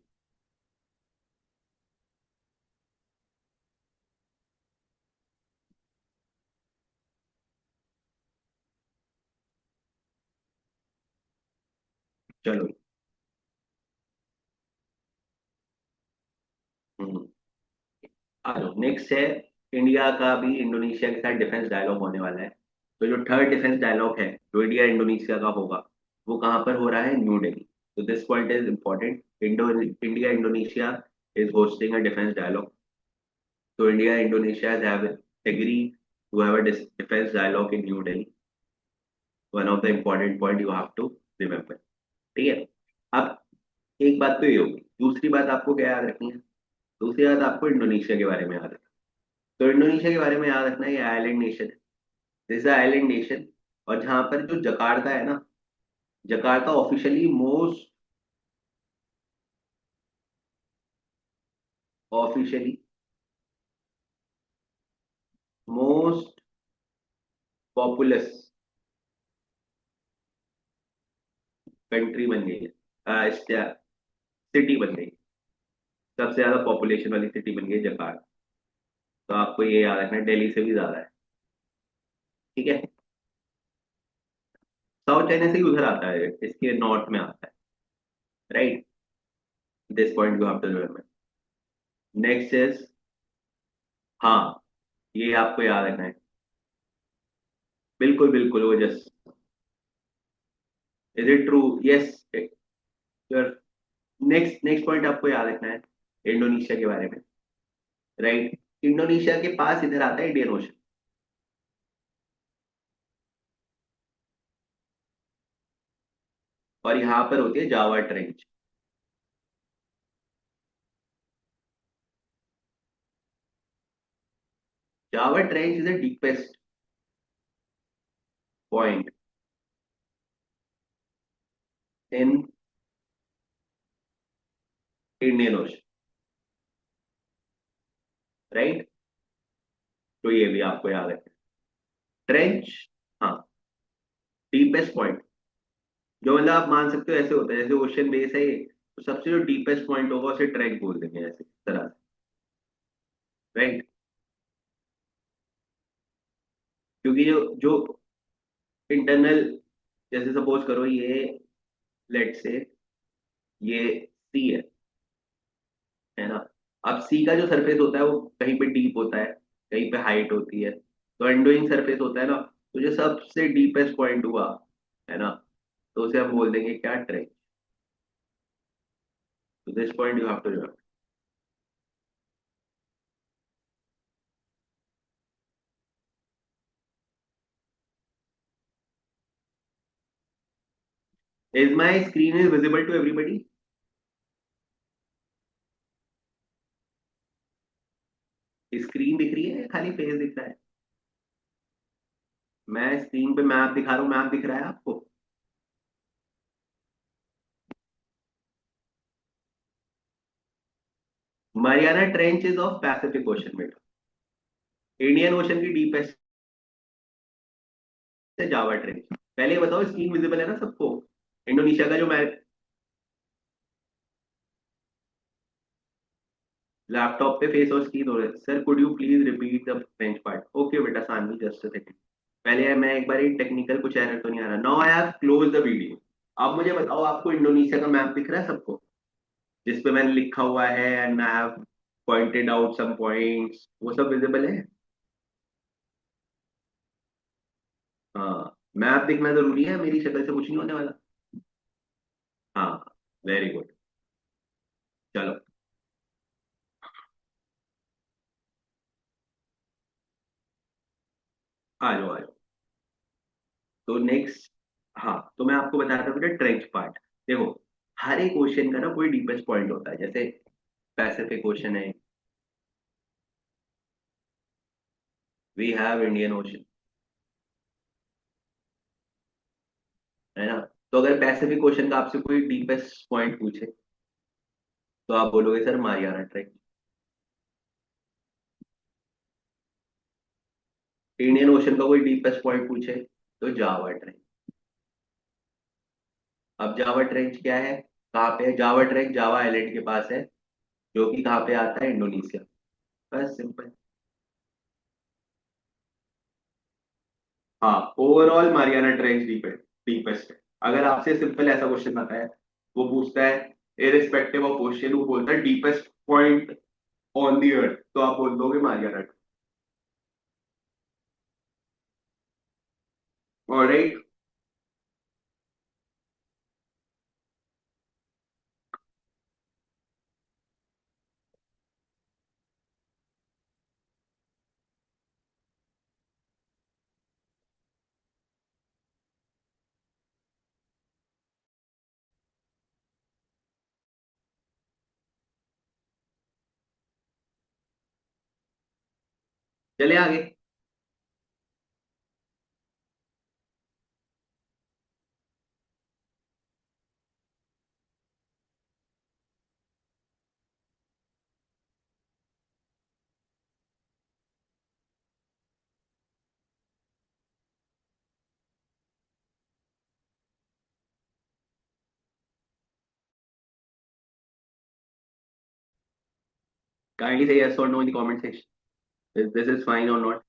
चलो. हम्म, आ जाओ. नेक्स्ट है, इंडिया का भी इंडोनेशिया के साथ डिफेंस डायलॉग होने वाला है. तो जो थर्ड डिफेंस डायलॉग है जो इंडिया इंडोनेशिया का होगा, वो कहाँ पर हो रहा है? न्यू दिल्ली. तो this point is important. India Indonesia is hosting a defense dialogue. So India and Indonesia have agreed to have a defense dialogue in New Delhi. One of the important point you have to remember. ठीक है. अब एक बात तो ये होगी, दूसरी बात आपको क्या याद रखनी है? दूसरी बात आपको इंडोनेशिया के बारे में याद रखना. तो इंडोनेशिया के बारे में याद रखना है, ये आइलैंड नेशन है. This is island nation. और जहां पर जो जकार्ता है ना, Jakarta officially most populous country बन गई है, सिटी बन गई, सबसे ज्यादा पॉपुलेशन वाली सिटी बन गई जापान। तो आपको ये याद रखना है, दिल्ली से भी ज्यादा है। ठीक है। साउथ चाइना से ही उधर आता है, इसके नॉर्थ में आता है। Right. This point you have to remember. Next is, हाँ, ये आपको याद रखना है। बिल्कुल बिल्कुल, वो just, is it true? Yes. Your next next point आपको याद रखना है इंडोनेशिया के बारे में। राइट। इंडोनेशिया के पास इधर आता है इंडियन ओशन, और यहाँ पर होती है Java trench. Java trench is the deepest point in Indian ocean. Right. तो ये भी आपको याद रखना है। ट्रेंच, हाँ, डीपेस्ट पॉइंट, जो मतलब आप मान सकते हो ऐसे होता है, जैसे ओशन बेस है ये, तो सबसे जो डीपेस्ट पॉइंट होगा उसे ट्रेंच बोल देंगे, ऐसे इस तरह से। राइट। क्योंकि जो जो इंटरनल, जैसे सपोज करो ये, लेट से ये सी है ना। अब सी का जो सरफेस होता है वो कहीं पे डीप होता है, कहीं पे हाइट होती है, तो एंडोइंग सरफेस होता है ना। तो जो सबसे डीपेस्ट पॉइंट हुआ, है ना, तो उसे हम बोल देंगे क्या, ट्रेंच। तो this point you have to remember. Is my screen is visible to everybody? Screen दिख रही है या खाली फेस दिख रहा है? मैं स्क्रीन पे मैप दिखा रहा हूँ, मैप दिख रहा है आपको? Mariana trench is of Pacific ocean में, इंडियन ओशन की डीपेस्ट है जावा ट्रेंच। पहले ये बताओ, स्क्रीन विजिबल है ना सबको? इंडोनेशिया का जो मैप, लैपटॉप पे फेस और स्क्रीन हो रहा है। Sir could you please repeat the French part? Okay बेटा, सानवी जस्ट अ सेकंड। पहले मैं एक बार टेक्निकल कुछ एरर तो नहीं आ रहा। Now I have close the video. अब मुझे बताओ, आपको इंडोनेशिया का मैप दिख रहा है सबको, जिस पे मैंने लिखा हुआ है and I have pointed out some points, वो सब विजिबल है? हाँ, मैप दिखना जरूरी है, मेरी शक्ल से कुछ नहीं होने वाला। हाँ, वेरी गुड। चलो, आ जाओ आ जाओ। तो नेक्स्ट, हाँ, तो मैं आपको बताता हूँ बेटा ट्रेंच पार्ट। देखो, हर एक ओशन का ना कोई डीपेस्ट पॉइंट होता है। जैसे पैसिफिक ओशन है, वी हैव इंडियन ओशन, है ना। तो अगर पैसिफिक ओशन का आपसे कोई डीपेस्ट पॉइंट पूछे, तो आप बोलोगे sir Mariana trench. Indian ocean का कोई डीपेस्ट पॉइंट पूछे, तो जावा ट्रेंच। अब जावा ट्रेंच क्या है, कहाँ पे है? जावा ट्रेंच जावा आइलैंड के पास है, जो कि कहाँ पे आता है, इंडोनेशिया। बस सिंपल। हाँ, ओवरऑल मारियाना ट्रेंच डीपेस्ट है। अगर आपसे सिंपल ऐसा क्वेश्चन आता है, वो पूछता है इरिस्पेक्टिव ऑफ ओशन, वो बोलता है डीपेस्ट पॉइंट ऑन दी अर्थ, तो आप बोल दोगे मारियाना। ऑलराइट। चले आगे। Kindly say yes or no in the comment section. If this is fine or not.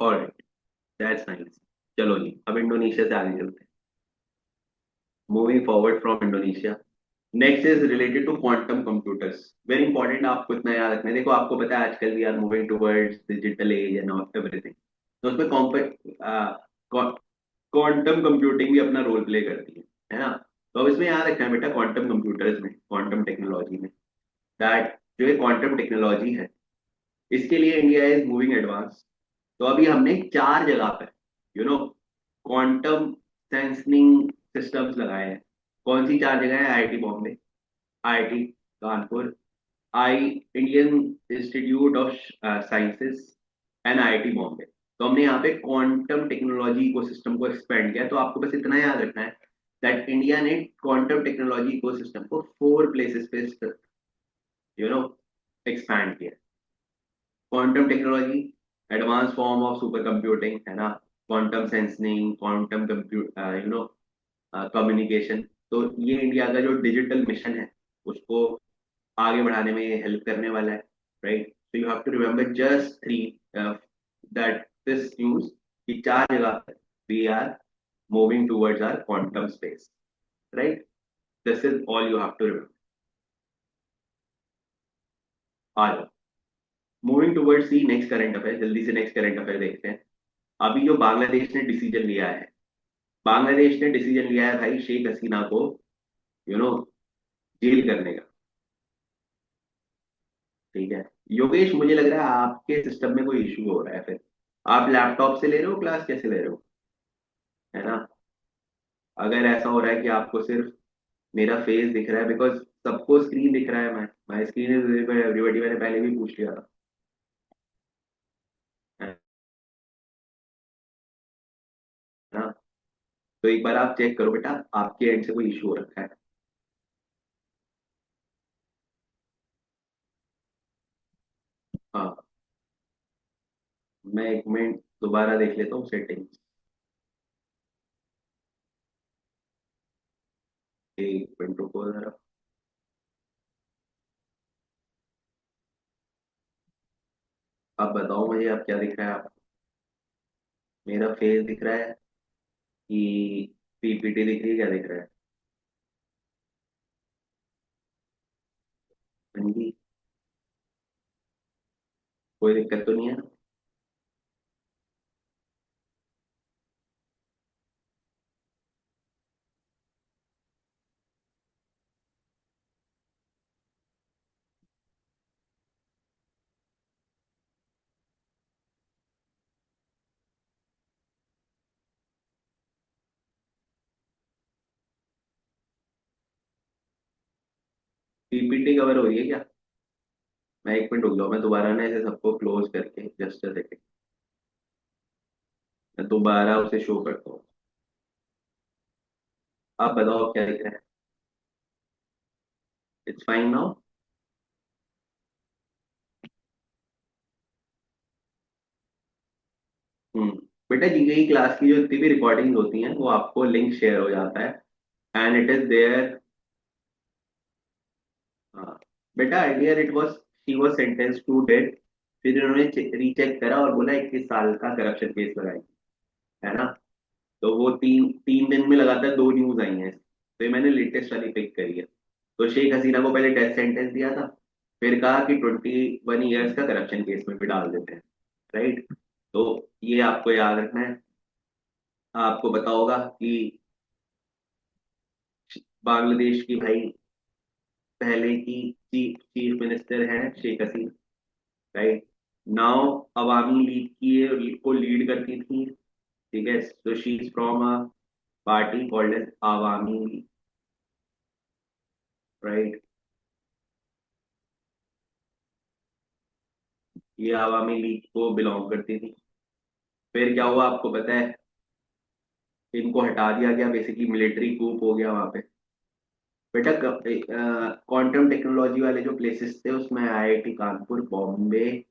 Alright, that's nice. चलो जी, अब इंडोनेशिया से आगे चलते हैं। Moving forward from Indonesia, next is related to quantum computers. Very important, आपको इतना याद रखना है। देखो आपको पता है आजकल we are moving towards digital age and everything, तो उसमें क्वांटम कंप्यूटिंग भी अपना रोल प्ले करती है ना। तो अब इसमें याद रखना है बेटा, क्वांटम कंप्यूटर्स में, क्वांटम टेक्नोलॉजी में, दैट जो ये क्वांटम टेक्नोलॉजी है, इसके लिए इंडिया इज मूविंग एडवांस। तो अभी हमने 4 जगह पर क्वांटम सेंसिंग सिस्टम्स लगाए हैं। कौन सी 4 जगह है? IIT Bombay, IIT Kanpur, I Indian institute of sciences and IIT Bombay. तो हमने यहाँ पे क्वांटम टेक्नोलॉजी इकोसिस्टम को एक्सपेंड किया। तो आपको बस इतना याद रखना है दैट इंडिया ने क्वांटम टेक्नोलॉजी इकोसिस्टम को 4 प्लेसेस पे यू नो एक्सपैंड किया। Quantum technology, advance form of super computing है ना, quantum sensing, quantum compute communication. तो ये इंडिया का जो डिजिटल मिशन है उसको आगे बढ़ाने में हेल्प करने वाला है, right. So you have to remember just 3 that this news कि 4 जगह पर we are moving towards our quantum space, right. This is all you have to remember. आ जाओ, moving towards the next current affair, जल्दी से next current affair देखते हैं। अभी जो बांग्लादेश ने डिसीजन लिया है, बांग्लादेश ने डिसीजन लिया है भाई शेख हसीना को यू नो जेल करने का, ठीक है। योगेश, मुझे लग रहा है आपके सिस्टम में कोई इशू हो रहा है फिर। आप लैपटॉप से ले रहे हो क्लास, कैसे ले रहे हो? है ना, अगर ऐसा हो रहा है कि आपको सिर्फ मेरा फेस दिख रहा है, बिकॉज सबको स्क्रीन दिख रहा है, मैं माई स्क्रीन इज विजिबल एवरीबॉडी, मैंने पहले भी पूछ लिया था, है ना। तो एक बार आप चेक करो बेटा, आपके एंड से कोई इशू हो रखा है? हाँ, मैं 1 मिनट दोबारा देख लेता हूँ सेटिंग्स। 1 मिनट रुको जरा। आप बताओ मुझे, आप क्या दिख रहा है? आप, मेरा फेस दिख रहा है कि पीपीटी दिख रही है, क्या दिख रहा है? हाँ जी, कोई दिक्कत तो नहीं है? पीपीटी कवर हो रही है क्या? मैं 1 मिनट रुक जाओ, मैं दोबारा ना इसे सबको क्लोज करके जस्ट अ सेकेंड, मैं दोबारा उसे शो करता हूँ। आप बताओ क्या दिख रहा है? It's fine now. हम्म, बेटा जीके की क्लास की जो जितनी भी रिकॉर्डिंग होती हैं वो आपको लिंक शेयर हो जाता है, एंड इट इज देयर। हाँ बेटा, earlier it was she was sentence to death, फिर इन्होंने रीचेक करा और बोला 21 साल का करप्शन केस लगाई, है ना। तो वो तीन तीन दिन में लगातार 2 न्यूज आई हैं, तो ये मैंने लेटेस्ट वाली पिक करी है। तो शेख हसीना को पहले डेथ सेंटेंस दिया था, फिर कहा कि 21 ईयर्स का करप्शन केस में भी डाल देते हैं, राइट। तो ये आपको याद रखना है। आपको पता होगा कि बांग्लादेश की भाई पहले की चीफ चीफ मिनिस्टर है शेख हसीना, राइट। नाउ अवामी लीग की को लीड करती थी, ठीक है। तो she is from a party called as Awami League, right. ये आवामी लीग को बिलोंग करती थी। फिर क्या हुआ आपको पता है? इनको हटा दिया गया, बेसिकली मिलिट्री कूप हो गया वहां पे। बेटा क्वांटम टेक्नोलॉजी वाले जो प्लेसेस थे उसमें आईआईटी कानपुर, बॉम्बे,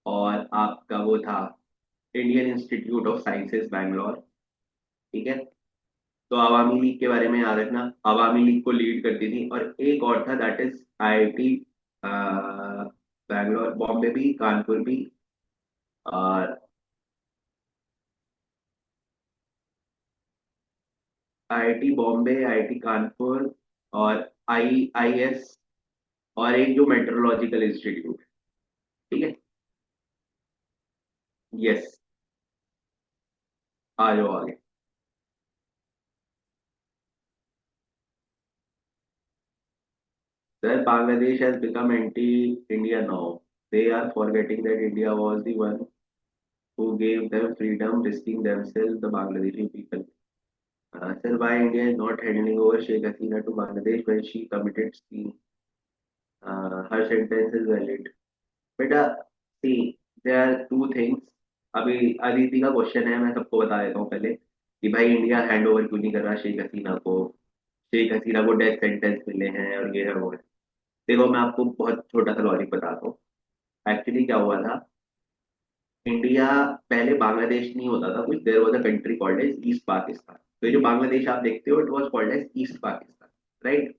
और आपका वो था Indian institute of sciences Bangalore. ठीक है। तो आवामी लीग के बारे में याद रखना, आवामी लीग को लीड करती थी। और एक और था, that is IIT Bangalore, Bombay भी, कानपुर भी। और आईआईटी बॉम्बे, आईआईटी कानपुर, और आईआईएस, और एक जो मेट्रोलॉजिकल इंस्टीट्यूट। ठीक है। यस। आ जाओ आगे। Sir, Bangladesh has become anti-India now. They are forgetting that India was the one who gave them freedom, risking themselves, the Bangladeshi people. Sir, why India is not handing over Sheikh Hasina to Bangladesh when she committed sin? Her sentence is valid. बेटा, सी, there are two things. अभी अदिति का question है, मैं सबको बता देता हूँ पहले कि भाई इंडिया हैंड ओवर क्यों नहीं कर रहा शेख हसीना को। शेख हसीना को डेथ सेंटेंस मिले हैं और ये है वो है। देखो मैं आपको बहुत छोटा सा लॉजिक बताता हूँ। एक्चुअली क्या हुआ था, इंडिया पहले बांग्लादेश नहीं होता था कुछ, there was a country called as East Pakistan. तो ये जो बांग्लादेश आप देखते हो, it was called as East Pakistan. Right.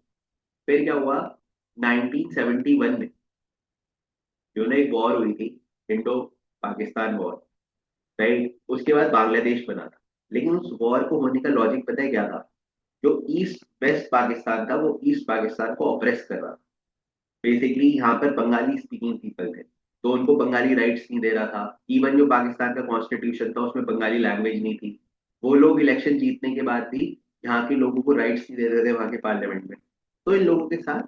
फिर क्या हुआ, 1971 में जो ना एक वॉर हुई थी, इंडो पाकिस्तान वॉर। राइट। उसके बाद बांग्लादेश बना था। लेकिन उस वॉर को होने का लॉजिक पता है क्या था? जो ईस्ट वेस्ट पाकिस्तान था वो ईस्ट पाकिस्तान को ऑप्रेस कर रहा था। बेसिकली यहाँ पर बंगाली स्पीकिंग पीपल थे, तो उनको बंगाली राइट्स नहीं दे रहा था। इवन जो पाकिस्तान का कॉन्स्टिट्यूशन था उसमें बंगाली लैंग्वेज नहीं थी। वो लोग इलेक्शन जीतने के बाद भी यहाँ के लोगों को राइट्स नहीं दे रहे थे वहाँ के पार्लियामेंट में। तो इन लोगों के साथ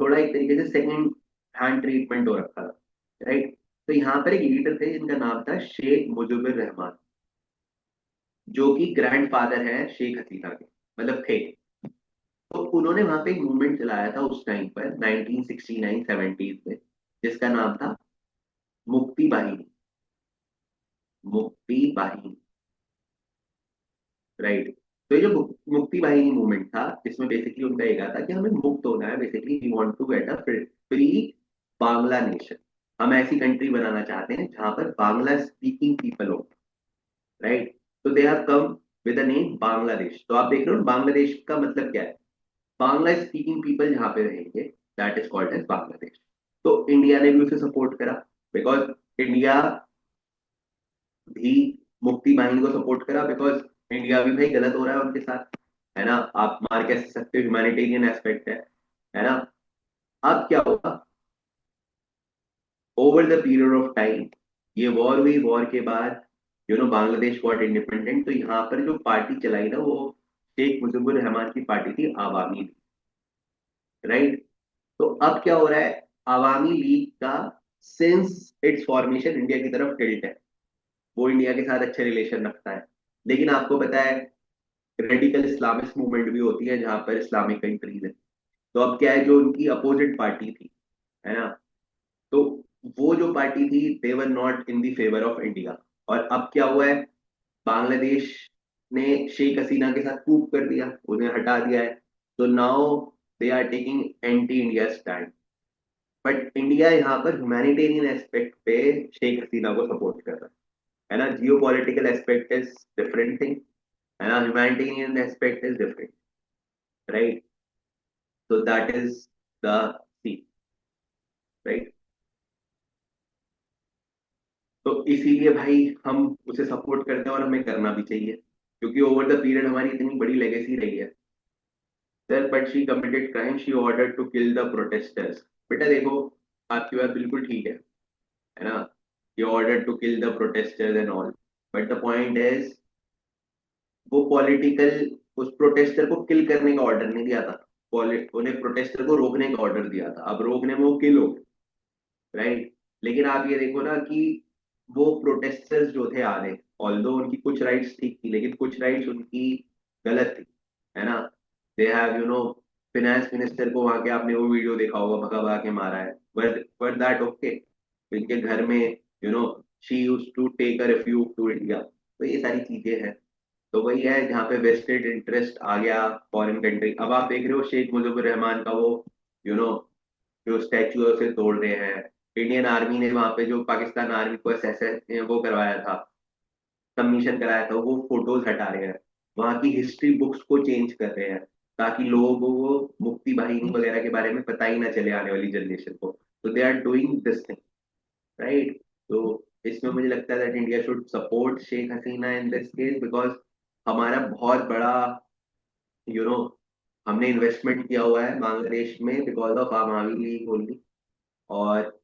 थोड़ा एक तरीके से सेकंड हैंड ट्रीटमेंट हो रखा था। राइट। तो यहाँ पर एक लीडर थे जिनका नाम था शेख मुजिबुर रहमान, जो कि ग्रैंड फादर है शेख हसीना के, मतलब थे। तो उन्होंने वहां पे एक मूवमेंट चलाया था उस टाइम पर 1969 70s में, जिसका नाम था मुक्ति बाहिनी। मुक्ति बाहिनी। राइट। तो ये जो मुक्ति बाहिनी मूवमेंट था, इसमें बेसिकली उनका ये कहा था कि हमें मुक्त होना है, basically we want to get a free Bangla nation. हम ऐसी कंट्री बनाना चाहते हैं जहां पर बांग्ला स्पीकिंग पीपल हो। राइट। तो they have come with the name Bangladesh. तो आप देख रहे हो बांग्लादेश का मतलब क्या है? बांग्ला स्पीकिंग पीपल जहाँ पे रहेंगे, that is called as Bangladesh. तो इंडिया ने भी उसे सपोर्ट करा, बिकॉज इंडिया भी मुक्ति बाहिनी को सपोर्ट करा, बिकॉज इंडिया भी भाई गलत हो रहा है उनके साथ। है ना? आप मार कह सकते हो, ह्यूमैनिटेरियन एस्पेक्ट है ना? अब क्या होगा, over the period of time ये वॉर हुई, वॉर के बाद बांग्लादेश गॉट इंडिपेंडेंट। तो यहाँ पर जो पार्टी चलाई ना, वो शेख मुजिबुर रहमान की पार्टी थी, आवामी लीग। राइट। तो अब क्या हो रहा है, आवामी लीग का सिंस इट्स फॉर्मेशन इंडिया की तरफ टिल्ट है। वो इंडिया के साथ अच्छे रिलेशन रखता है। लेकिन आपको पता है रेडिकल इस्लामिस्ट मूवमेंट भी होती है जहां पर इस्लामिक कंट्रीज है। तो अब क्या है, जो उनकी अपोजिट पार्टी थी, है ना, तो वो जो पार्टी थी they were not in the favour of India. और अब क्या हुआ है, बांग्लादेश ने शेख हसीना के साथ कूप कर दिया, उन्हें हटा दिया है। तो now they are taking anti India stand. But India यहाँ पर ह्यूमैनिटेरियन एस्पेक्ट पे शेख हसीना को सपोर्ट कर रहा है ना? Geopolitical aspect is different thing, है ना? Humanitarian aspect is different. Right. तो that is the C. Right. तो इसीलिए भाई हम उसे सपोर्ट करते हैं और हमें करना भी चाहिए, क्योंकि ओवर द पीरियड हमारी इतनी बड़ी लेगेसी रही है। Sir but she committed crime, she order to kill the protesters. बेटा देखो, आपकी बात बिल्कुल ठीक है ना? ये order to kill the protesters and all, but the point is वो पॉलिटिकल, उस प्रोटेस्टर को किल करने का ऑर्डर नहीं दिया था। उन्हें प्रोटेस्टर को रोकने का ऑर्डर दिया था। अब रोकने में वो किल हो गए। राइट। लेकिन आप ये देखो ना कि वो प्रोटेस्टर्स जो थे आधे, ऑल्दो उनकी कुछ राइट्स ठीक थी लेकिन कुछ राइट्स उनकी गलत थी, है ना? दे हैव फाइनेंस मिनिस्टर को वहां के आपने वो वीडियो देखा होगा, भगा भगा के मारा है। Were that okay? इनके घर में she use to take a refuge to India. तो ये सारी चीजें हैं। तो वही है जहाँ पे वेस्टेड इंटरेस्ट आ गया फॉरेन कंट्री। अब आप देख रहे हो शेख मुजीबुर रहमान का वो यू नो जो स्टैचू है उसे तोड़ रहे हैं। इंडियन आर्मी ने वहां पे जो पाकिस्तान आर्मी को वो करवाया था, सबमिशन कराया था, वो फोटोज हटा रहे हैं। वहां की हिस्ट्री बुक्स को चेंज कर रहे हैं ताकि लोगों को मुक्ति वाहिनी वगैरह के बारे में पता ही ना चले आने वाली जनरेशन को। तो they are doing this thing, right. तो इसमें मुझे लगता है that India should support Sheikh Hasina in this case, because हमारा बहुत बड़ा यू नो हमने इन्वेस्टमेंट किया हुआ है बांग्लादेश में बिकॉज ऑफ आम आदमी लीग ओनली। और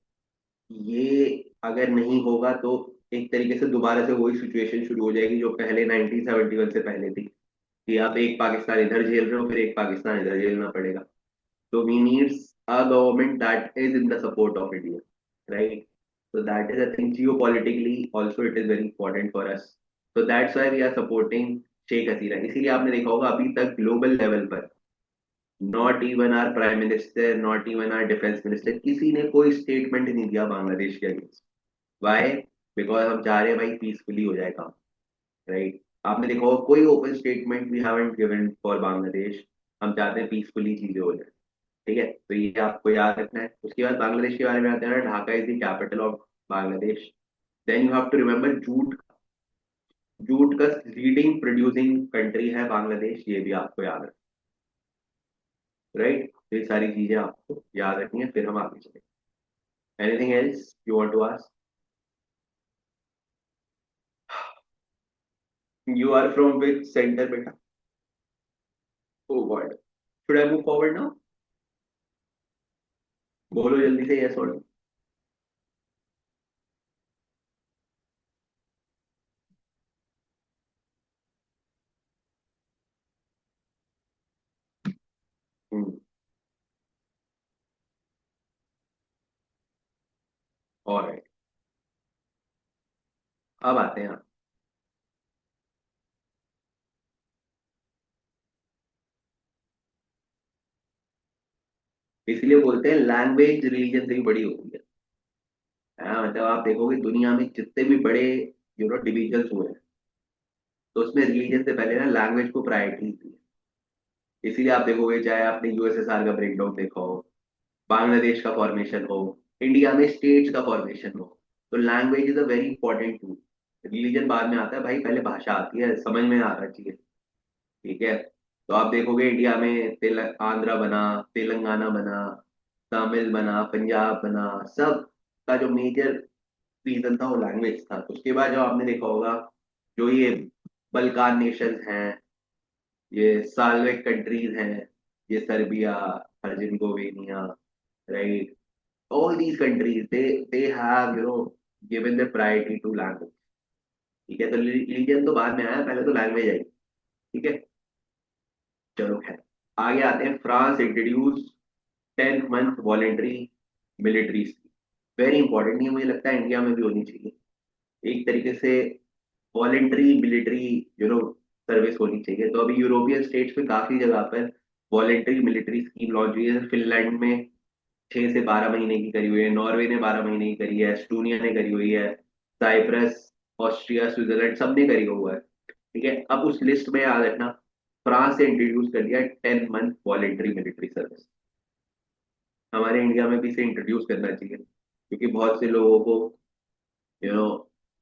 ये अगर नहीं होगा तो एक तरीके से दोबारा से वही सिचुएशन शुरू हो जाएगी जो पहले 1971 से पहले थी, कि आप एक पाकिस्तान इधर झेल रहे हो फिर एक पाकिस्तान इधर झेलना पड़ेगा। So we need a government that is in the support of India, right? So that is a thing. Geopolitically, also it is very important for us. So that's why we are supporting Sheikh Hasina. इसीलिए आपने देखा होगा अभी तक global level पर not even our prime minister, not even our defence minister, किसी ने कोई स्टेटमेंट नहीं दिया बांग्लादेश के अगेंस्ट। वाई? बिकॉज हम चाह रहे हैं भाई पीसफुली हो जाए काम, राइट। आपने देखा होगा कोई open statement we haven't given for Bangladesh. हम चाहते हैं पीसफुली चीजें हो जाए। ठीक है, तो ये आपको याद रखना है। उसके बाद बांग्लादेश के बारे में आते हैं ना, Dhaka is the capital of Bangladesh. Then you have to remember jute. Jute का लीडिंग प्रोड्यूसिंग कंट्री है बांग्लादेश, ये भी आपको याद रखना, राइट। तो ये सारी चीजें आपको याद रखनी है, फिर हम आगे चलेंगे। Anything else you want to ask? You are from which centre बेटा? Oh god, should I move forward now? बोलो जल्दी से यस और नो। ऑलराइट, अब आते हैं। इसलिए बोलते हैं लैंग्वेज रिलीजन से भी बड़ी होती है। हाँ, मतलब आप देखोगे दुनिया में जितने भी बड़े डिविजन्स हुए हैं, तो उसमें रिलीजन से पहले ना लैंग्वेज को प्रायोरिटी दी है। इसीलिए आप देखोगे चाहे आपने यूएसएसआर का ब्रेकडाउन देखा हो, बांग्लादेश का फॉर्मेशन हो, इंडिया में स्टेट्स का फॉर्मेशन हो, तो language is a very important tool. Religion बाद में आता है भाई, पहले भाषा आती है, समझ में आना चाहिए। ठीक है। तो आप देखोगे इंडिया में आंध्रा बना, तेलंगाना बना, तमिल बना, पंजाब बना, सब का जो मेजर रीजन था वो लैंग्वेज था। उसके बाद जो आपने देखा होगा जो ये बल्कान नेशंस हैं, ये साल्वेक कंट्रीज हैं, ये Serbia, Herzegovina, right, all these countries they have given the priority to language. ठीक है, तो रिलीजन तो बाद में आया, पहले तो लैंग्वेज आई। ठीक है, चलो खैर, आगे आते हैं। France introduce 10 month voluntary military. Very important, ये मुझे लगता है इंडिया में भी होनी चाहिए एक तरीके से। वॉलेंट्री मिलिट्री सर्विस होनी चाहिए। तो अभी यूरोपियन स्टेट्स में काफी जगह पर वॉलेंट्री मिलिट्री स्कीम लॉन्च हुई है। फिनलैंड में 6 से 12 महीने की करी हुई है, नॉर्वे ने 12 महीने की करी है, एस्टोनिया ने करी हुई है, साइप्रस, ऑस्ट्रिया, स्विट्जरलैंड सब ने करी हुआ है। ठीक है, अब उस लिस्ट में याद रखना फ्रांस ने इंट्रोड्यूस कर दिया 10 मंथ वॉलेंट्री मिलिट्री सर्विस। हमारे इंडिया में भी इसे इंट्रोड्यूस करना चाहिए, क्योंकि बहुत से लोगों को यू नो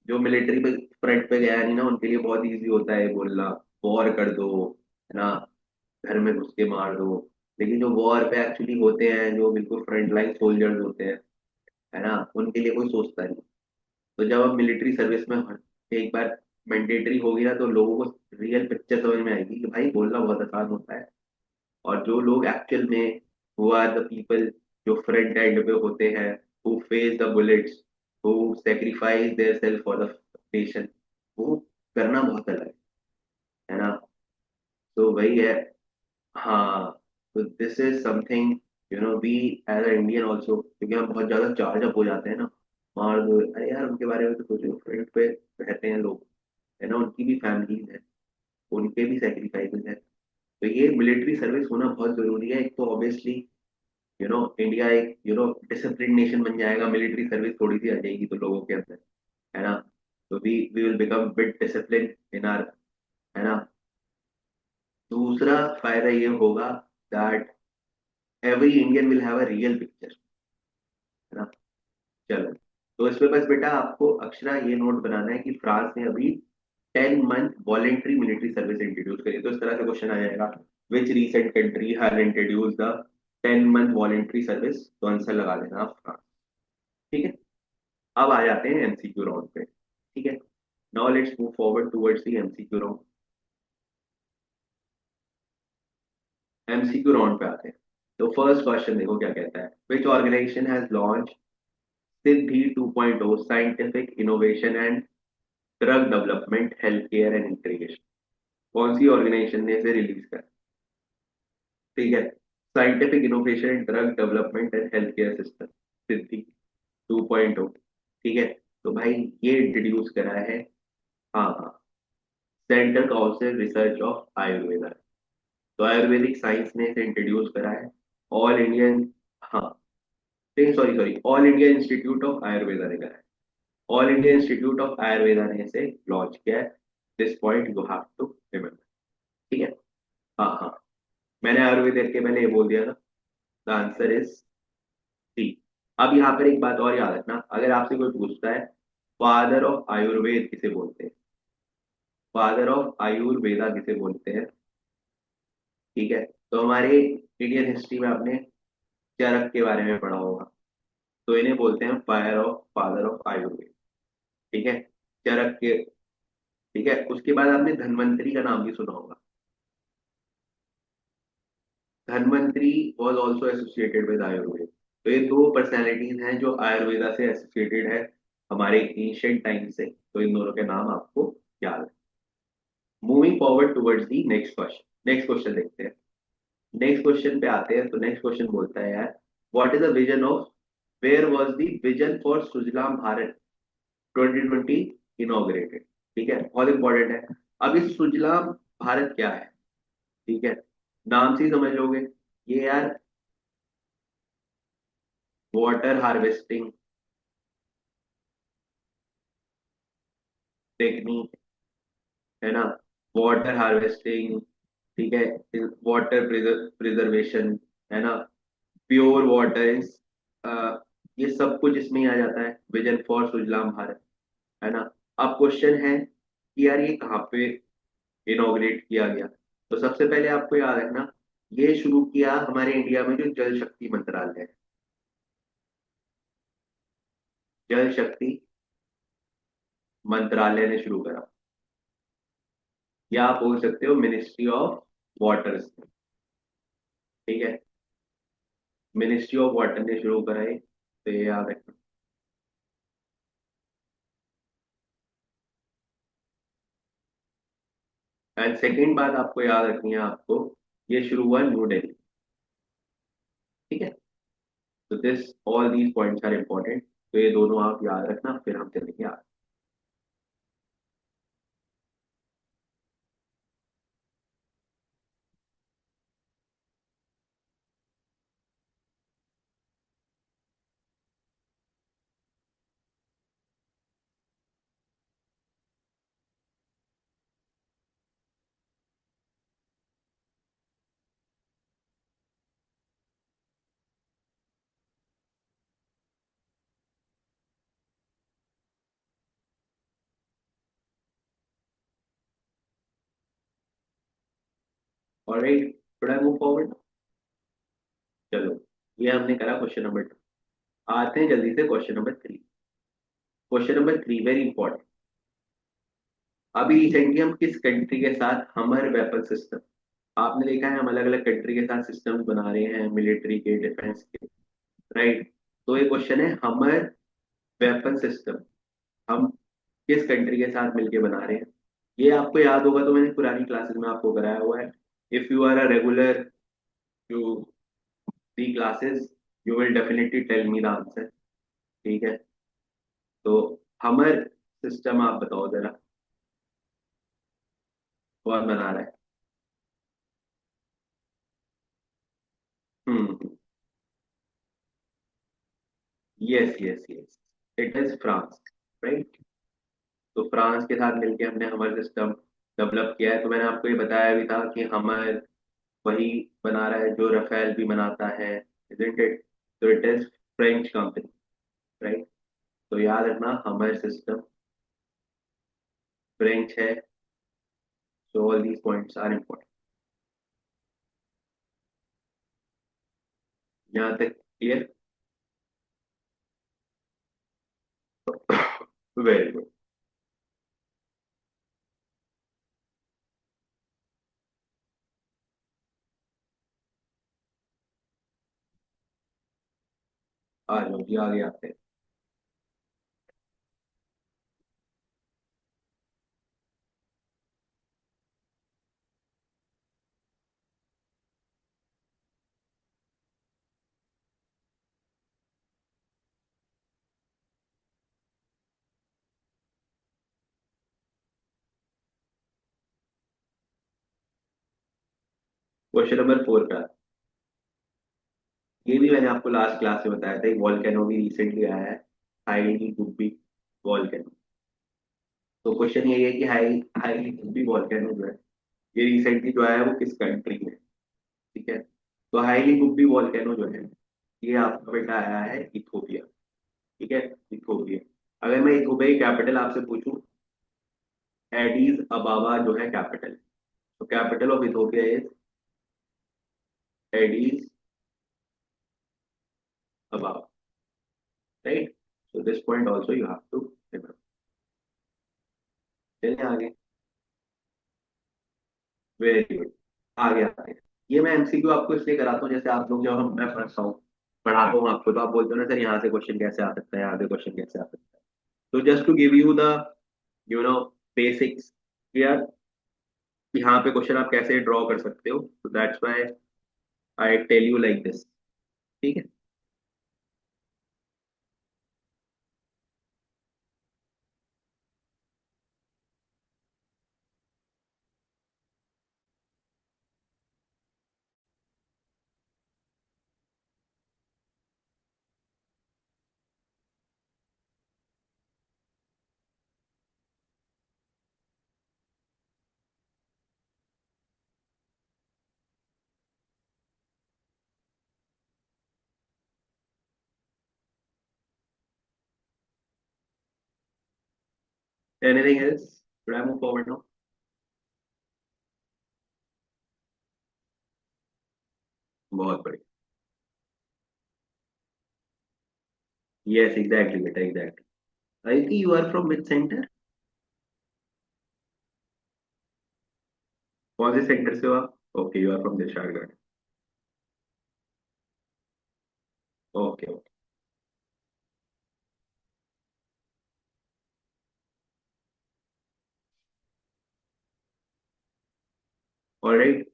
जो मिलिट्री पे फ्रंट पे गया नहीं ना, उनके लिए बहुत इजी होता है बोलना वॉर कर दो, है ना, घर में घुस के मार दो। लेकिन जो वॉर पे एक्चुअली होते हैं, जो बिल्कुल फ्रंट लाइन सोल्जर्स होते हैं, है ना, उनके लिए कोई सोचता नहीं। तो जब अब मिलिट्री सर्विस में एक बार मैंडेटरी होगी ना, तो लोगों को रियल पिक्चर समझ में आएगी कि भाई बोलना बहुत आसान होता है। और जो लोग एक्चुअल में हु आर द पीपल जो फ्रंट एंड पे होते हैं, who face the bullets, who sacrifice their self for the nation, वो करना बहुत अलग है ना। तो वही है। हाँ, तो this is something we as a Indian also, क्योंकि हम बहुत ज्यादा चार्ज अप हो जाते हैं ना, मार दो, अरे यार उनके बारे में तो सोचो, फ्रंट पे रहते हैं लोग, है ना, उनकी भी फैमिलीज है, उनके भी सेक्रीफाइसेस है। तो ये मिलिट्री सर्विस होना बहुत जरूरी है। एक तो ऑब्वियसली इंडिया एक डिसिप्लिन नेशन बन जाएगा, मिलिट्री सर्विस थोड़ी सी आ जाएगी तो लोगों के अंदर, है ना। तो we will become bit discipline in our, है ना। दूसरा फायदा ये होगा that every Indian will have a real picture, है ना। चलो, तो इसमें बस बेटा आपको अक्षरा ये नोट बनाना है कि फ्रांस ने अभी 10 month voluntary military service introduce करी। तो इस तरह से क्वेश्चन आ जाएगा, which recent country has introduce the 10 month voluntary service, तो आंसर लगा देना आप फ्रांस। ठीक है, अब आ जाते हैं एमसीक्यू राउंड पे। ठीक है, now let's move forward towards the MCQ round. MCQ round पे आते हैं। तो फर्स्ट क्वेश्चन देखो क्या कहता है, which organisation has launch Siddhi 2.0 scientific innovation and drug development health care and integration. कौन सी ऑर्गेनाइजेशन ने इसे रिलीज करा? ठीक है, scientific innovation and drug development and health care system, Siddhi 2.0। ठीक है, तो भाई ये इंट्रोड्यूस करा है, हाँ हाँ, central council research of Ayurveda. तो आयुर्वेदिक साइंस ने इसे इंट्रोड्यूस करा है। ऑल इंडियन, हाँ, sorry sorry, all India institute of Ayurveda ने करा है। All India institute of Ayurveda ने इसे लॉन्च किया है। This point you have to remember. ठीक है, हाँ हाँ, मैंने आयुर्वेद के पहले ये बोल दिया था, द आंसर इज सी। अब यहाँ पर एक बात और याद रखना, अगर आपसे कोई पूछता है फादर ऑफ आयुर्वेद किसे बोलते हैं, फादर ऑफ आयुर्वेदा किसे बोलते हैं, ठीक है, तो हमारे इंडियन हिस्ट्री में आपने चरक के बारे में पढ़ा होगा। तो इन्हें बोलते हैं फादर ऑफ आयुर्वेद। ठीक है, चरक के। ठीक है, उसके बाद आपने धन्वंतरी का नाम भी सुना होगा। Dhanvantari was also associated with Ayurveda. तो ये दो पर्सनैलिटीज हैं जो आयुर्वेदा से एसोसिएटेड है हमारे एंशियंट टाइम से, तो इन दोनों के नाम आपको याद है। Moving forward towards the next question देखते हैं। नेक्स्ट क्वेश्चन पे आते हैं। तो नेक्स्ट क्वेश्चन बोलता है यार, what is the vision of, where was the vision for Sujalam Bharat 2020 inaugurated. ठीक है, बहुत इंपॉर्टेंट है। अब इस सुजलाम भारत क्या है? ठीक है, नाम से ही समझ लोगे, ये यार वाटर हार्वेस्टिंग टेक्निक, है ना, वाटर हार्वेस्टिंग, ठीक है, वाटर प्रिजर्वेशन, है ना, प्योर वाटर, ये सब कुछ इसमें ही आ जाता है, विजन फॉर सुजलाम भारत, है ना। अब क्वेश्चन है कि यार ये कहाँ पे इनॉग्रेट किया गया? तो सबसे पहले आपको याद रखना, ये शुरू किया हमारे इंडिया में जो जल शक्ति मंत्रालय है, जल शक्ति मंत्रालय ने शुरू करा, या आप बोल सकते हो मिनिस्ट्री ऑफ वाटर्स। ठीक है, मिनिस्ट्री ऑफ वाटर ने शुरू कराई, तो ये याद रखना। एंड सेकेंड बात आपको याद रखनी है, आपको ये शुरू हुआ न्यू दिल्ली। ठीक है, तो this all these points are important, तो ये दोनों आप याद रखना, फिर हम चलेंगे आगे। Alright, should I move forward? चलो, ये हमने करा क्वेश्चन नंबर 2। आते हैं जल्दी से question number 3। Question number 3 very important. अभी रिसेंटली हम किस कंट्री के साथ हमर वेपन सिस्टम, आपने देखा है हम अलग अलग कंट्री के साथ सिस्टम्स बना रहे हैं मिलिट्री के, डिफेंस के, राइट। तो ये क्वेश्चन है, हमर वेपन सिस्टम हम किस कंट्री के साथ मिलके बना रहे हैं? ये आपको याद होगा, तो मैंने पुरानी क्लासेस में आपको कराया हुआ है। If you are a regular to the classes, you will definitely tell me the answer. ठीक है, तो हमर सिस्टम आप बताओ जरा, कौन बना रहा है? Hmm, yes yes yes, it is France, right. तो फ्रांस के साथ मिलके हमने हमर सिस्टम डेवलप किया है। तो मैंने आपको ये बताया भी था कि हमर वही बना रहा है जो रफेल भी बनाता है, इजंट इट? तो it is French company, right. तो याद रखना हमर सिस्टम फ्रेंच है। So all these points are important. यहाँ तक क्लियर? Very good. आ जाओ जी, आगे आते हैं। क्वेश्चन नंबर 4 का, ये भी मैंने आपको लास्ट क्लास में बताया था। एक वॉल्केनो भी रिसेंटली आया है, हाईली गुब्बी वॉल्केनो। तो क्वेश्चन यही है कि हाईली गुब्बी वॉल्केनो जो है, ये रिसेंटली जो आया है वो किस कंट्री में? ठीक है। तो हाईली गुब्बी वॉल्केनो जो है, ये आपका बेटा आया है इथोपिया। ठीक है, इथोपिया। अगर मैं इथोपिया की कैपिटल आपसे पूछूं, एडिस अबाबा जो है कैपिटल, तो capital of Ethiopia is Addis Ababa, right. So this point also you have to remember. चलिए आगे। Very good. आगे आते हैं। ये मैं एमसीक्यू आपको इसलिए कराता हूँ, जैसे आप लोग जब मैं पढ़ता हूँ, पढ़ाता हूँ आपको, तो आप बोलते हो ना सर यहाँ से क्वेश्चन कैसे आ सकता है, यहाँ से क्वेश्चन कैसे आ सकता है। तो just to give you the no basics, यार यहाँ पे क्वेश्चन आप कैसे ड्रॉ कर सकते हो, तो that's why I tell you like this. ठीक है। Anything else? Should I move forward now? बहुत बढ़िया। यस एग्जैक्टली बेटा, exactly. I think you are from which centre? कौन से सेंटर से हो आप? Okay, you are from Dilshadgarh. Okay okay. Alright.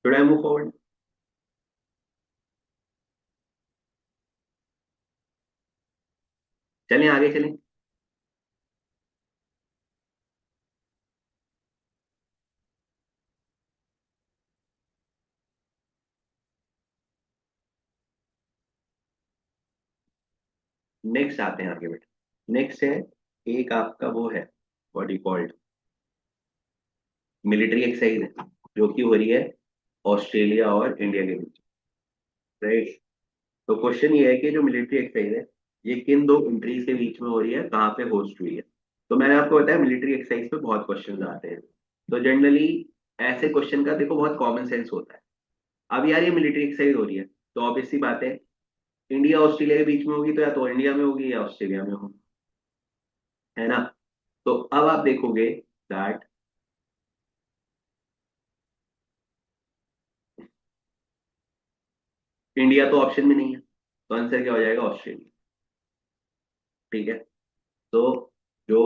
Should I move forward? चलें आगे चलें। नेक्स्ट आते हैं आगे बेटा। नेक्स्ट है एक आपका वो है, what you called, military exercise है, जो कि हो रही है ऑस्ट्रेलिया और इंडिया के बीच, राइट। तो क्वेश्चन ये है कि जो मिलिट्री एक्सरसाइज है, ये किन दो कंट्रीज के बीच में हो रही है, कहाँ पे होस्ट हुई है? तो मैंने आपको बताया मिलिट्री एक्सरसाइज पे बहुत क्वेश्चन आते हैं। तो जनरली ऐसे क्वेश्चन का देखो बहुत कॉमन सेंस होता है। अब यार ये मिलिट्री एक्सरसाइज हो रही है, तो ऑब्वियस सी बात है, इंडिया ऑस्ट्रेलिया के बीच में होगी, तो या तो इंडिया में होगी या ऑस्ट्रेलिया में होगी, है ना। तो अब आप देखोगे दैट इंडिया तो ऑप्शन में नहीं है, तो आंसर क्या हो जाएगा? ऑस्ट्रेलिया। ठीक है। तो जो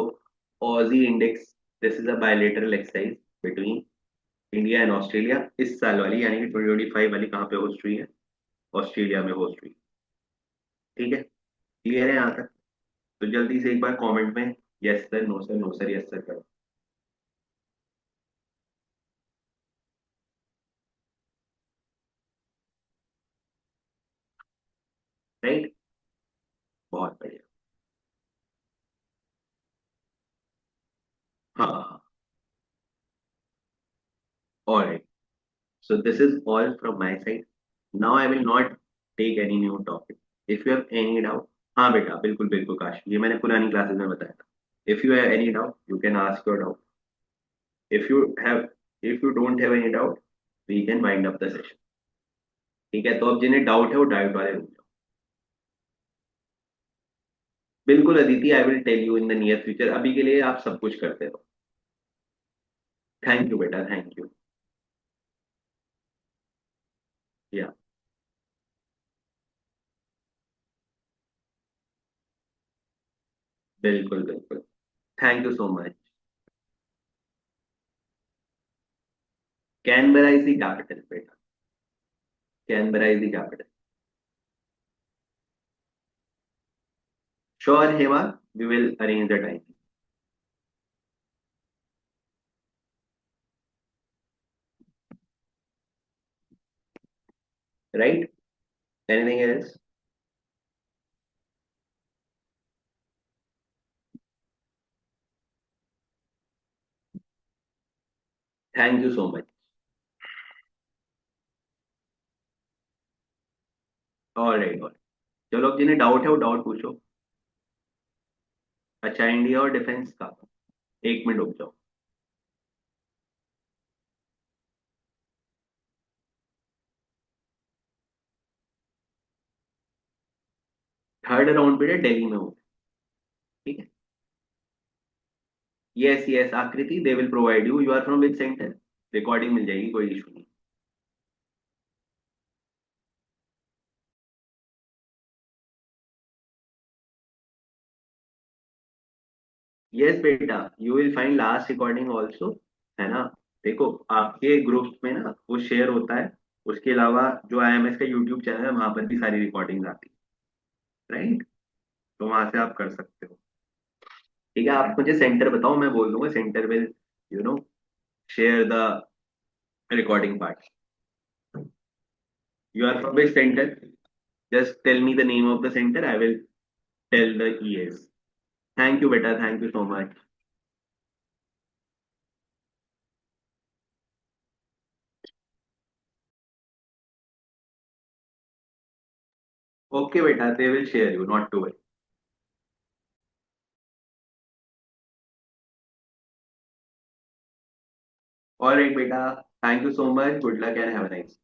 Aussie index, this is a bilateral exercise between India and Australia, इस साल वाली यानी कि 2025 वाली कहाँ पे होस्ट हुई है? ऑस्ट्रेलिया में होस्ट हुई। ठीक है, क्लियर है यहाँ तक? तो जल्दी से एक बार कमेंट में yes sir, no sir, no sir, yes sir करो। राइट। बहुत बढ़िया। हाँ। Alright, so this is all from my side. Now I will not take any new topic. If you have any doubt, हाँ बेटा, बिल्कुल बिल्कुल काश, ये मैंने पुरानी क्लासेस में बताया था. If you have any doubt, you can ask your doubt. If you have, if you don't have any doubt, we can wind up the session. ठीक है, तो अब जिन्हें डाउट है वो डाउट वाले रुक जाओ. बिल्कुल Aditi, I will tell you in the near future. अभी के लिए आप सब कुछ करते रहो. थैंक यू बेटा, थैंक यू. या, बिल्कुल बिल्कुल. Thank you so much. Canberra is the capital बेटा. Canberra is the capital. Sure Hema, we will arrange the time. Right. Anything else? Thank you so much. Alright, alright. चलो, अब जिन्हें doubt है वो doubt पूछो. अच्छा, इंडिया और डिफेंस का. एक मिनट रुक जाओ. थर्ड राउंड पे दिल्ली में हो. ठीक है. Yes yes Akriti, they will provide you. You are from which centre? Recording मिल जाएगी, कोई इशू नहीं. यस बेटा, you will find last recording also. है ना. देखो, आपके ग्रुप में ना वो शेयर होता है. उसके अलावा जो आईएमएस का यूट्यूब चैनल है वहां पर भी सारी रिकॉर्डिंग्स आती है. राइट. तो वहां से आप कर सकते हो. ठीक है, आप मुझे सेंटर बताओ, मैं बोल दूंगा centre will you know share the recording part. You are from which center? Just tell me the name of the center. I will tell the ES. Thank you, beta. Thank you so much. Okay, beta. They will share you, not to worry. All right, beta. Thank you so much. Good luck and have a nice